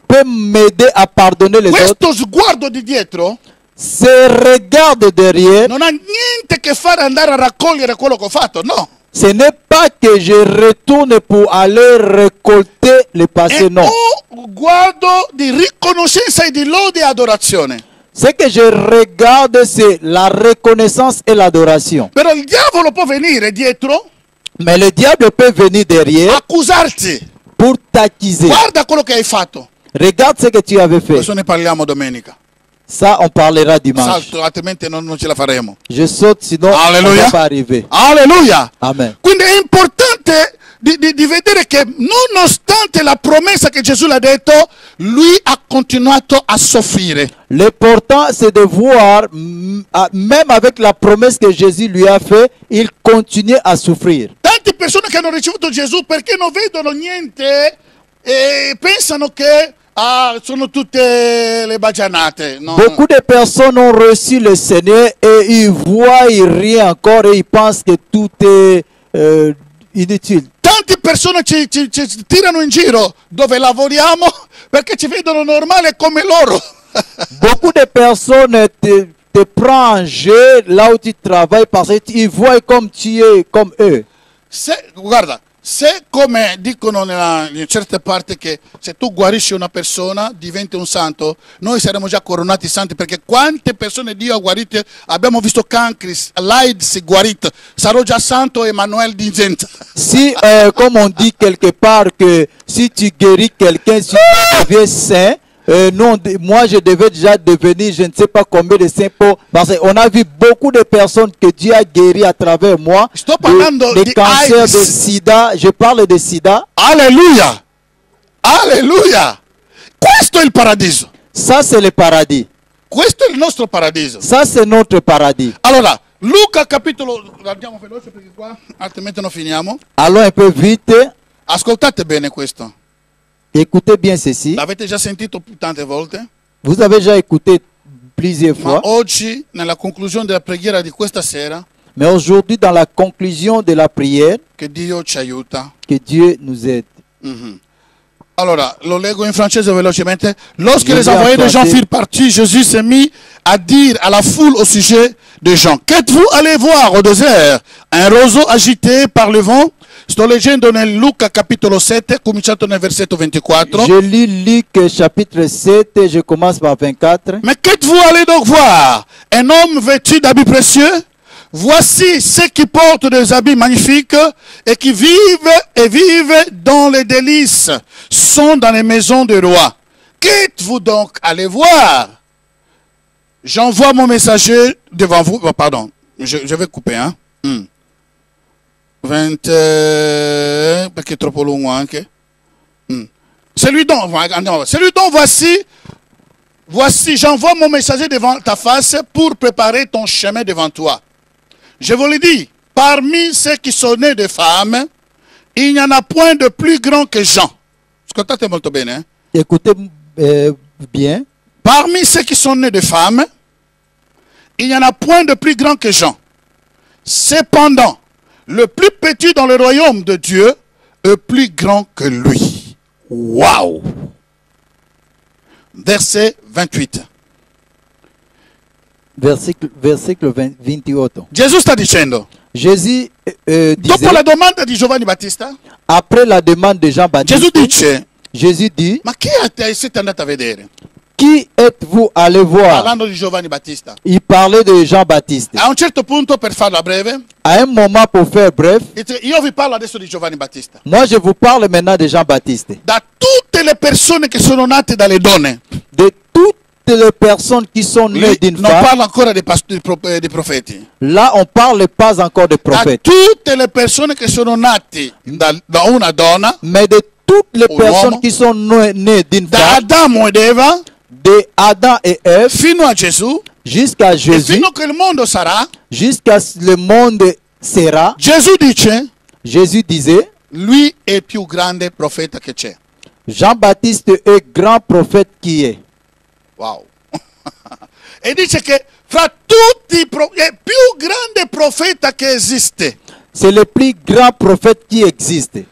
Peut m'aider à pardonner les autres. Questo sguardo di dietro Ce regard de derrière, non ha niente a che fare andare a raccogliere quello che ho fatto, no. ce n'est pas que je retourne pour aller récolter le passé, È non. un guardo di riconoscenza e di lode e adorazione. Ce que je regarde, c'est la reconnaissance et l'adoration. Però il diavolo può venire dietro, Mais le diable peut venir derrière accusarti. pour t'accuser. Guarda quello che hai fatto. Regarde ce que tu avais fait. Adesso ne parliamo domenica. Ça, on parlera dimanche. Salto, altrimenti non ce la faremo. Je saute, sinon on ne Alléluia. va pas arriver. Alleluia! Amen. Quindi è importante di vedere che nonostante la promessa che Gesù l'ha detto, lui ha continuato a soffrire. L'important, c'est de voir, même avec la promesse que Jésus lui a fait, il continue à souffrir. Tante persone che hanno ricevuto Gesù perché non vedono niente e pensano che sono tutte le bagianate. No? Beaucoup de personnes ont reçu le Seigneur et ils voient, ils rient encore et ils pensent que tout est inutile. Tante persone ci tirano in giro dove lavoriamo perché ci vedono normale come loro. Beaucoup de personnes te prennent en jeu là où tu travailles parce qu'ils voient comme tu es, comme eux. Guarda, se come dicono in certe parti che se tu guarisci una persona diventi un santo, noi saremo già coronati santi, perché quante persone Dio ha guarite, abbiamo visto cancri, l'AIDS guarito, sarò già santo Emmanuel Dingenta. Si, comme on dit quelque part que si tu guéris quelqu'un, si tu deviens saint, non, moi je devais déjà devenir je ne sais pas combien de saints parce qu'on a vu beaucoup de personnes que Dieu a guéri à travers moi. Sto parlando Des di cancers, AIDS. de sida, je parle de sida. Alleluia! Alleluia! Questo è il paradiso. Ça c'est le paradis. Questo è il nostro paradiso. Ça c'est notre paradis. Allora, Luca capitolo, andiamo veloce perché qua altrimenti non finiamo. Allons un peu vite. Ascoltate bene questo. Écoutez bien ceci. L'avete già sentito tante volte? Vous avez déjà écouté plusieurs Ma fois. oggi, nella conclusione della preghiera di questa sera, Mais aujourd'hui, dans la conclusion de la prière, che Dio ci aiuta. que Dieu nous aide. Allora, lo leggo in francese velocemente. Lorsque Je les lis en envoyés de Jean français. firent partie, Jésus s'est mis à dire à la foule au sujet de Jean: qu'êtes-vous allé voir au désert? Un roseau agité par le vent? Sto leggendo nel Luca capitolo 7, cominciato nel versetto 24. Je lis Luc chapitre 7, et je commence par 24. Mais qu'êtes-vous allé donc voir? Un homme vêtu d'habits précieux? Voici ceux qui portent des habits magnifiques et qui vivent dans les délices, sont dans les maisons des rois. Qu'êtes-vous donc allé voir? J'envoie mon messager devant vous. Oh, pardon, je vais couper. Hein? 20, perché è troppo lungo anche. Celui dont voici, j'envoie mon messager devant ta face pour préparer ton chemin devant toi. Je vous le dis, parmi ceux qui sont nés de femmes, il n'y en a point de plus grand que Jean. Ascoltate molto bene. Hein? Écoutez bien. Parmi ceux qui sont nés de femmes, il n'y en a point de plus grand que Jean. Cependant, le plus petit dans le royaume de Dieu est plus grand que lui. Waouh! Verset 28. Versicle 28. Gesù sta dicendo, Jésus dopo la disait, domanda di Giovanni Battista, après la demande de Gesù Jean-Baptiste, dice, Jésus dit, ma chi siete andati a vedere? qui êtes-vous allé voir? Parlando di Giovanni Battista. Il parlait de Jean-Baptiste. A un certo punto, per farla breve, À un moment, pour faire bref, dice, io vi parlo adesso di Giovanni Battista. moi je vous parle maintenant de Jean-Baptiste. Da tutte le persone che sono nate dalle donne, les personnes qui sont nées Lì d'une non femme, parla ancora dei profeti. là on parle pas encore de A prophètes, tutte le persone che sono nate da una donna, mais de toutes les Un personnes homme. qui sont nées d'une da femme, Adamo ed Eva de Adam et Ève fino a Gesù, jusqu'à e Jésus, fino a che il mondo sarà, jusqu'à le monde sera. Gesù dice, Jésus disait, lui è il più grande profeta che c'è. Jean-Baptiste est grand prophète qui est. Wow. E dice che fra tutti è il più grande profeta che esiste. C'est le plus grand prophète qui existe.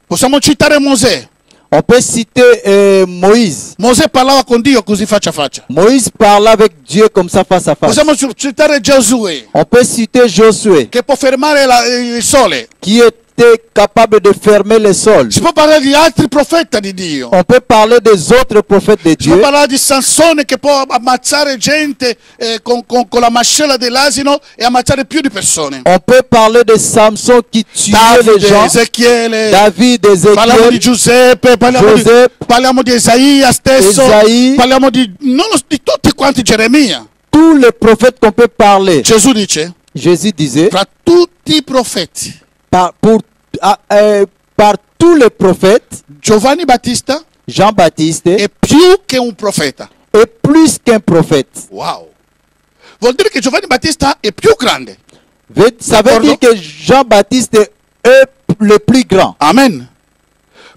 Possiamo citare Mosè. On peut citer Moïse. Mosè parlava con Dio così faccia a faccia. Moïse parla avec Dieu comme ça face à face. Possiamo citare Giosuè, On peut citer Josué che può fermare il sole. qui était capable de fermer le sol. Si può parlare di altri profeti di Dio. On peut parler des autres prophètes de Si può Dieu. parlare di Sansone che può ammazzare gente con la mascella dell'asino e ammazzare più di persone. On peut parler de Samson qui tuait les Davide, gens. Ezechiele, David, parliamo di Ézéchiel, Giuseppe, parliamo di Isaia stesso, Esaïe. parliamo di tutti quanti, Geremia. tous les prophètes qu'on peut parler. Gesù dice, Jésus disait, fra tutti i profeti, par tous les prophètes, Giovanni Battista Jean-Baptiste è più che un profeta. est plus qu'un prophète. Wow. Vuol dire che Giovanni Battista è più grande. Ça veut dire que Jean-Baptiste est le plus grand. Amen.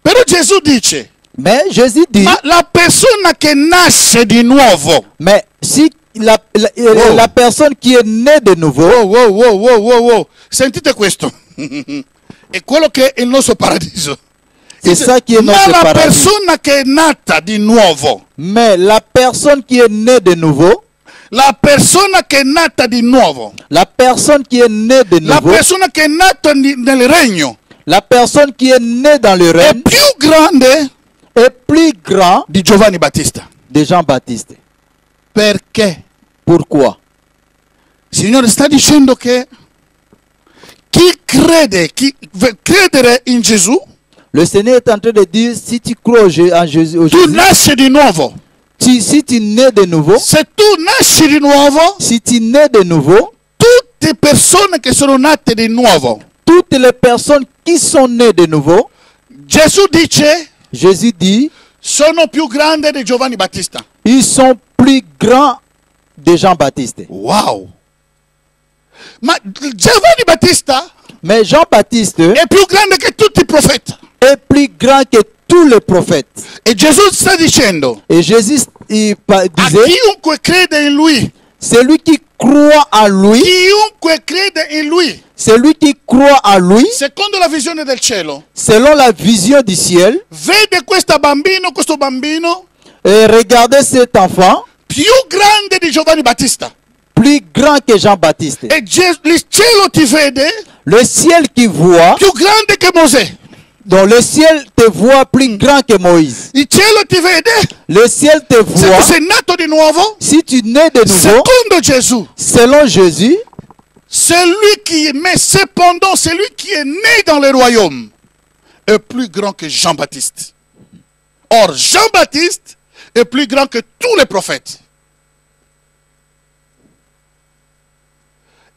Però Gesù dice, Mais Jésus dit, ma la persona che nasce di nuovo, mais si la Wow. la personne qui est née de nouveau, wow. Sentite questo. È quello che è il nostro paradiso. c'est ça qui est Ma notre la paradis. persona che è nata di nuovo, Mais la personne qui est née de nouveau, la persona che è nata di nuovo, la personne qui est née de la nouveau, persona che è nata nel regno la personne qui est née dans le è règne più grande est plus grand di Giovanni Battista. de Jean-Baptiste. Perché? Pourquoi? Il Signore sta dicendo che credere in Gesù, Le Seigneur est en train de dire, si tu crois en Jésus, tu nasci di nuovo. si tu nais de nouveau, Se tu nasci di nuovo, si tu nais de nouveau, tutte persone che sono nate di nuovo, toutes les personnes qui sont nées de nouveau, Gesù dice, Jésus dit, sono più grandi di Giovanni Battista. ils sont plus grands de Jean-Baptiste. Wow! Ma Giovanni Battista Mais Jean-Baptiste è più grande che tutti i profeti. est plus grand que tous les prophètes. E Gesù sta dicendo, Et Jésus a disait, chiunque crede in lui, celui qui croit en lui, chiunque crede in lui, celui qui croit en lui, secondo la visione del cielo, selon la vision du ciel, vede questo bambino, et regardez cet enfant, più grande di Giovanni Battista. plus grand que Jean-Baptiste. E il cielo ti vede Le ciel qui voit, più grande che Mosè. donc le ciel te voit plus grand que Moïse. Il cielo ti vede, Le ciel te se tu voit, sei nato di nuovo, si tu nais de nouveau, secondo Gesù, selon Jésus, celui qui est né dans le royaume est plus grand que Jean-Baptiste. Or, Jean-Baptiste est plus grand que tous les prophètes.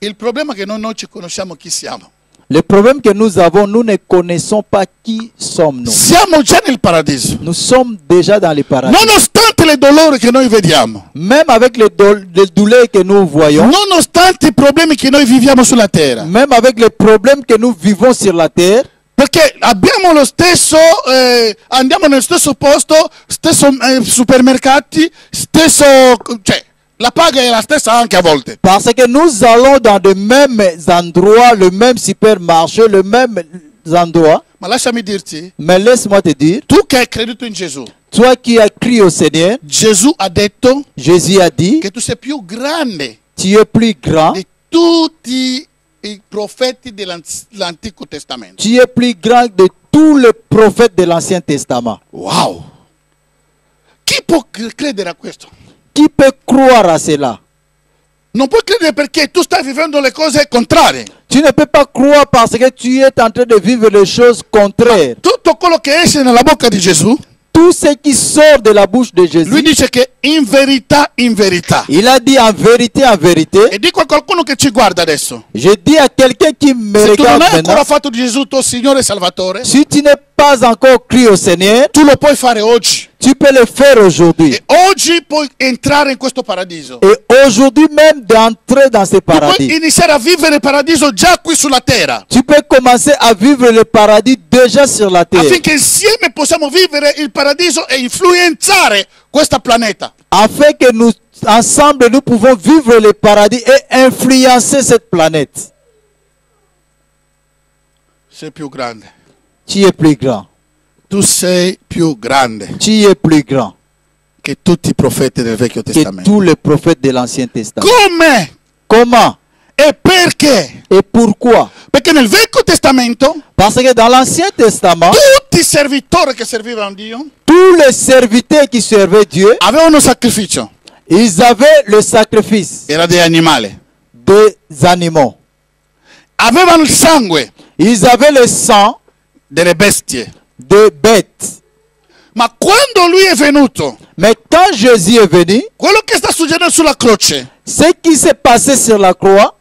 Il problema è che noi non ci conosciamo chi siamo. le problème que nous avons, nous ne connaissons pas qui sommes-nous. Siamo già nel paradiso. Nous sommes déjà dans les paradis. Nonostante le dolori che noi vediamo, Même avec les douleurs que nous voyons, nonostante i problemi che noi viviamo sulla terra, même avec les problèmes que nous vivons sur la terre, perché abbiamo lo stesso, andiamo nello stesso posto, stesso supermercati, stesso, cioè la paga è la stessa anche a volte. parce que nous allons dans de mêmes endroits, le même supermarché, le même endroit. Ma lasciami dirti, Mais laisse-moi te dire, tu che hai creduto in Gesù, toi qui as crié au Seigneur, Gesù ha detto Jésus a dit, che tu sei più grande tu es plus grand, di tutti i profeti dell'Antico Testamento. tu es plus grand de tous les prophètes de l'Ancien Testament. Wow! Chi può credere a questo? Qui peut croire à cela? Non puoi credere perché tu stai vivendo le cose contrarie. Tu ne peux pas croire parce que tu es en train de vivre les choses contraires. Tutto quello che esce nella bocca di Gesù tout ce qui sort de la bouche de Lui Jésus, dice che in verità, il a dit en vérité, e dico a qualcuno che ci guarda adesso, je dis à quelqu'un qui me se tu non regarde hai ancora maintenant, fatto di Gesù tuo Signore e Salvatore, si tu n'es pas encore cru au Seigneur, tu lo puoi fare oggi. tu peux le faire aujourd'hui. E oggi puoi entrare in questo paradiso. Et aujourd'hui même d'entrer dans ce Tu puoi paradis. iniziare a vivere il paradiso già qui sulla terra, Tu peux commencer à vivre le paradis déjà sur la terre. affinché insieme possiamo vivere il paradiso e influenzare questo pianeta. Afin que nous, ensemble, nous pouvons vivre le paradis et influencer cette planète. Sei più grande. Tu es plus grand. Tu sei più grande Tu es plus grand che tutti i profeti del Vecchio que Testamento. tous les prophètes de l'Ancien Testament. Come? Comment E perché? et pourquoi? Perché nel Vecchio Testamento Parce que dans l'Ancien Testament, tutti i servitori che servivano Dio tous les serviteurs qui servaient Dieu, avevano un sacrificio. ils avaient le sacrifice Era degli animali. des animaux. Avevano il sangue Ils avaient le sang delle bestie. des bêtes. Ma quando lui è venuto, Mais quand Jésus est venu, quello che sta succedendo sulla croce ce qui s'est passé sur la croix,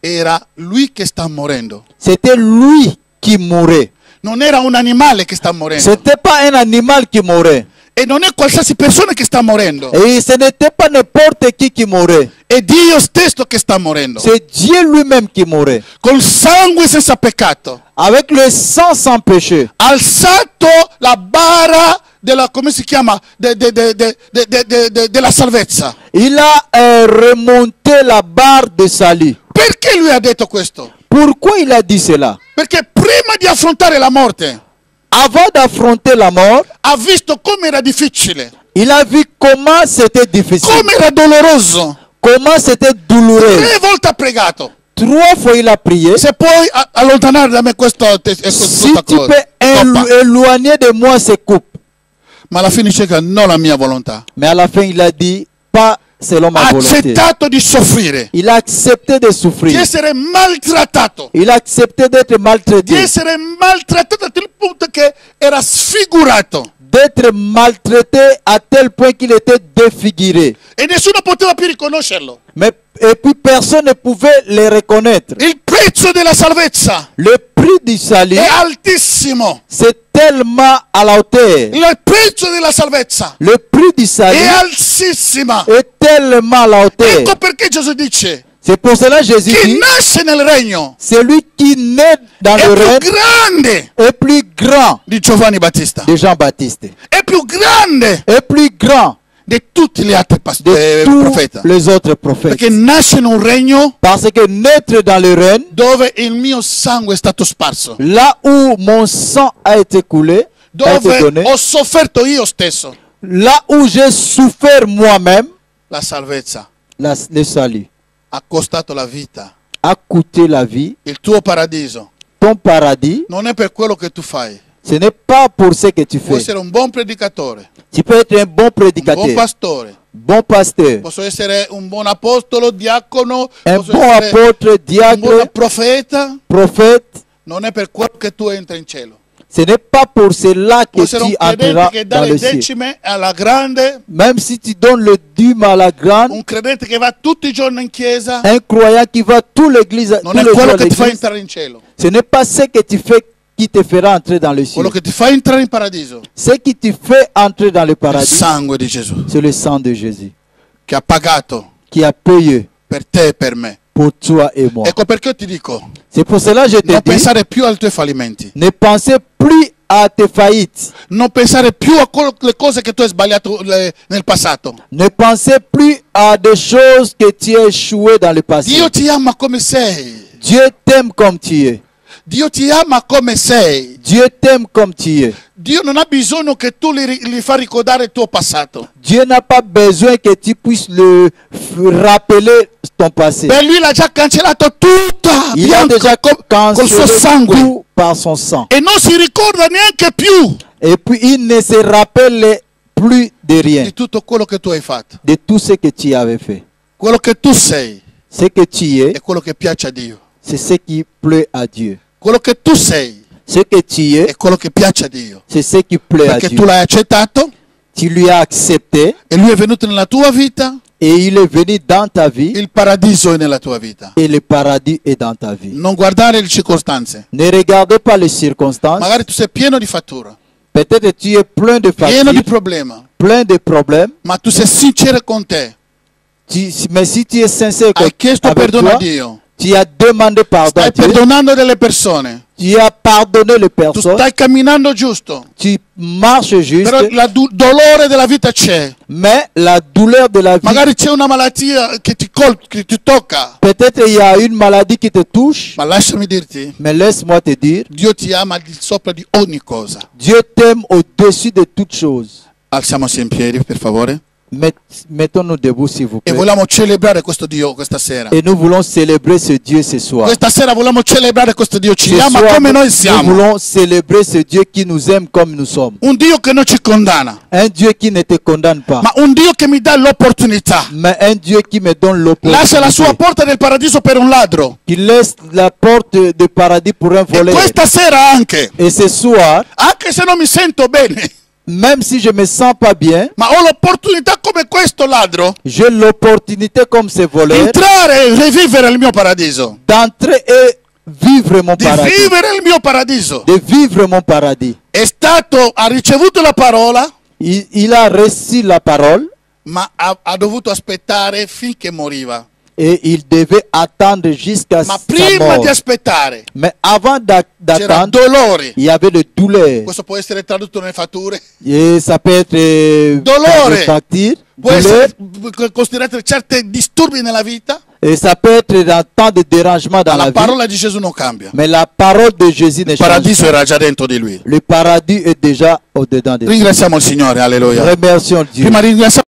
era lui che sta morendo. c'était lui qui mourait. Non era un animale che sta morendo. Ce n'était pas un animal qui mourait. E non è qualsiasi persona che sta morendo. Et ce n'était pas n'importe qui mourait. È Dio stesso che sta morendo. C'est Dieu lui-même qui mourait. Col sangue senza peccato. Avec le sang sans péché. Alzato la bara della, come si chiama? Della salvezza. Il a remonté la barre de salut. Perché lui ha detto questo? Pourquoi il a dit cela? Perché prima di affrontare la morte Avant d'affronter la mort, ha visto come era difficile, il a vu comment c'était difficile, come era doloroso. comment c'était douloureux. 3 volte ha pregato. 3 fois il a prié. Se puoi allontanare da me questa Si tu cosa. peux Toppa. éloigner de moi ces coupes. Ma alla fine dice che non la mia volontà. Mais à la fin, il a dit, pas selon ma Ha volonté. accettato di soffrire, Il a accepté de di souffrir. essere maltrattato, Il a accepté d'être di maltraité. essere maltrattato a tal punto che era sfigurato D'être maltraité à tel point qu'il était défiguré. e nessuno poteva più riconoscerlo. Et puis personne ne pouvait le reconnaître. Il prezzo della salvezza Le prix du salut, è altissimo. c'est tellement à la hauteur. Il prezzo della salvezza Le prix du è salut altissima. est tellement à la hauteur. Ecco perché Gesù dice: C'est pour cela que Jésus chi dit, nasce nel regno celui qui naît dans è le più règne grande est plus grand di Giovanni Battista, de Jean-Baptiste. è più grande Est plus grand di tutti gli altri de tous profeti, les autres prophètes. perché nasce in un regno Parce que naître dans le règne, dove il mio sangue è stato sparso, là où mon sang a été coulé, a été dove donné, ho sofferto io stesso là où j'ai souffert moi-même, la salvezza, le salut ha costato la vita. a coûté la vie. Il tuo paradiso Ton paradis, non è per quello che tu fai. ce n'est pas pour ce que tu Puoi fais. essere un buon predicatore, Tu peux être un bon un buon prédicateur, pastore, bon pasteur, posso essere un buon apostolo, diacono, un posso bon essere apôtre, un buon diacre, profeta. prophète. Non è per quello che tu entri in cielo. Ce n'est pas pour cela que Puoi essere un tu credente entreras che dà dans le le ciel. decime alla grande, Même si tu donnes le dîme à la grande, un credente che va tutti i giorni in chiesa, un croyant qui va tous les jours non è quello à che ti fa l'église, entrare in cielo. ce n'est pas ce que tu fais qui te fera entrer dans le ciel. Quello che ti fa entrare in paradiso Ce qui te fait entrer dans le è il paradis, sangue di Gesù, c'est le sang de Jésus che ha pagato qui a payé per te e per me. pour toi et moi. Ecco perché io ti dico, C'est pour cela que je te non dis, pensare più ai tuoi fallimenti, ne pensez plus à tes faillites. non pensare più a le cose che tu hai sbagliato nel passato. Ne pensez plus à des choses que tu as échoué dans le passé. Dio ti ama come sei. Dieu t'aime comme tu es. Dio ti ama come sei. Dieu t'aime comme tu es. Dio non ha bisogno che tu gli fa ricordare il tuo passato. Dieu n'a pas besoin que tu puisses le rappeler ton passé. Per lui l'ha già cancellato tutta, Il a bianco, déjà col suo cancellé sangue. tout par son sang. E non si ricorda neanche più Et puis il ne se rappelle plus de rien, di tutto quello che tu hai fatto. de tout ce que tu avais fait. Quello che tu sei Ce que tu es, è quello che piace a Dio. c'est ce qui plaît à Dieu. Quello che tu sei Ce que tu es, è quello che piace a Dio. c'est ce qui plaît à Perché Dieu. tu l'hai accettato Tu lui as accepté e lui è venuto nella tua vita, et il est venu dans ta vie il paradiso è nella tua vita. et le paradis est dans ta vie. Non guardare le circostanze. Ne regardez pas les circonstances. Magari tu sei pieno di fattura, Peut-être tu es plein de pieno di fatigues, problemi, plein de problèmes. ma tu sei sincero con te. Mais si tu es sincère Hai chiesto avec perdono a toi, Dio. tu as demandé pardon à Stai Dieu, perdonando delle persone. tu as pardonné les Tu personnes, stai camminando giusto. tu marches juste, Però il dolore della vita c'è. mais la douleur de la vie, Magari c'è una malattia che che ti tocca. peut-être il y a une maladie qui te touche, Ma lasciami dirti, mais laisse-moi te dire, Dio ti ama al di sopra di ogni cosa. Dieu t'aime au-dessus de toutes choses. Alziamoci in piedi, per favore. Mettons-nous debout, s'il vous E plaît. vogliamo celebrare questo Dio questa sera. Et nous voulons célébrer ce Dieu ce soir. Questa sera vogliamo celebrare questo Dio. Ci Ce ama soir, come noi nous siamo. voulons célébrer ce Dieu qui nous aime comme nous sommes. Un Dio che non ci condanna, Un Dieu qui ne te condamne pas, ma un Dio che mi dà l'opportunità. mais un Dieu qui me donne Lascia la sua l'opportunité, porta del paradiso per un ladro. qui laisse la porte du paradis pour un E voleur. questa sera anche, Et ce soir, anche se non mi sento bene, même si je me sens pas bien, ma ho l'opportunità come questo ladro j'ai l'opportunité comme ce voleur entrare e rivivere il mio paradiso. d'entrer et vivre mon Di paradis. vivere il mio paradiso. De vivre mon paradis. Ha ricevuto la parola, Il a reçu la parole ma ha dovuto aspettare finché moriva. et il devait attendre jusqu'à Ma sa prima mort. di aspettare Mais avant c'era d'attendre, dolore. il y avait le douleur. Questo può essere tradotto nelle fatture. Et ça peut être Dolore. des factures, Può douleur, essere considerato certi disturbi nella vita. et ça peut être dans tant de dérangements dans Ma la la vie. parola di Gesù non cambia. Mais la parole de Jésus ne Il change paradiso pas. era già dentro di lui. Le paradis est déjà au-dedans de nous. Ringraziamo il Signore, alleluia. Remercions Dieu. Prima ringraziamo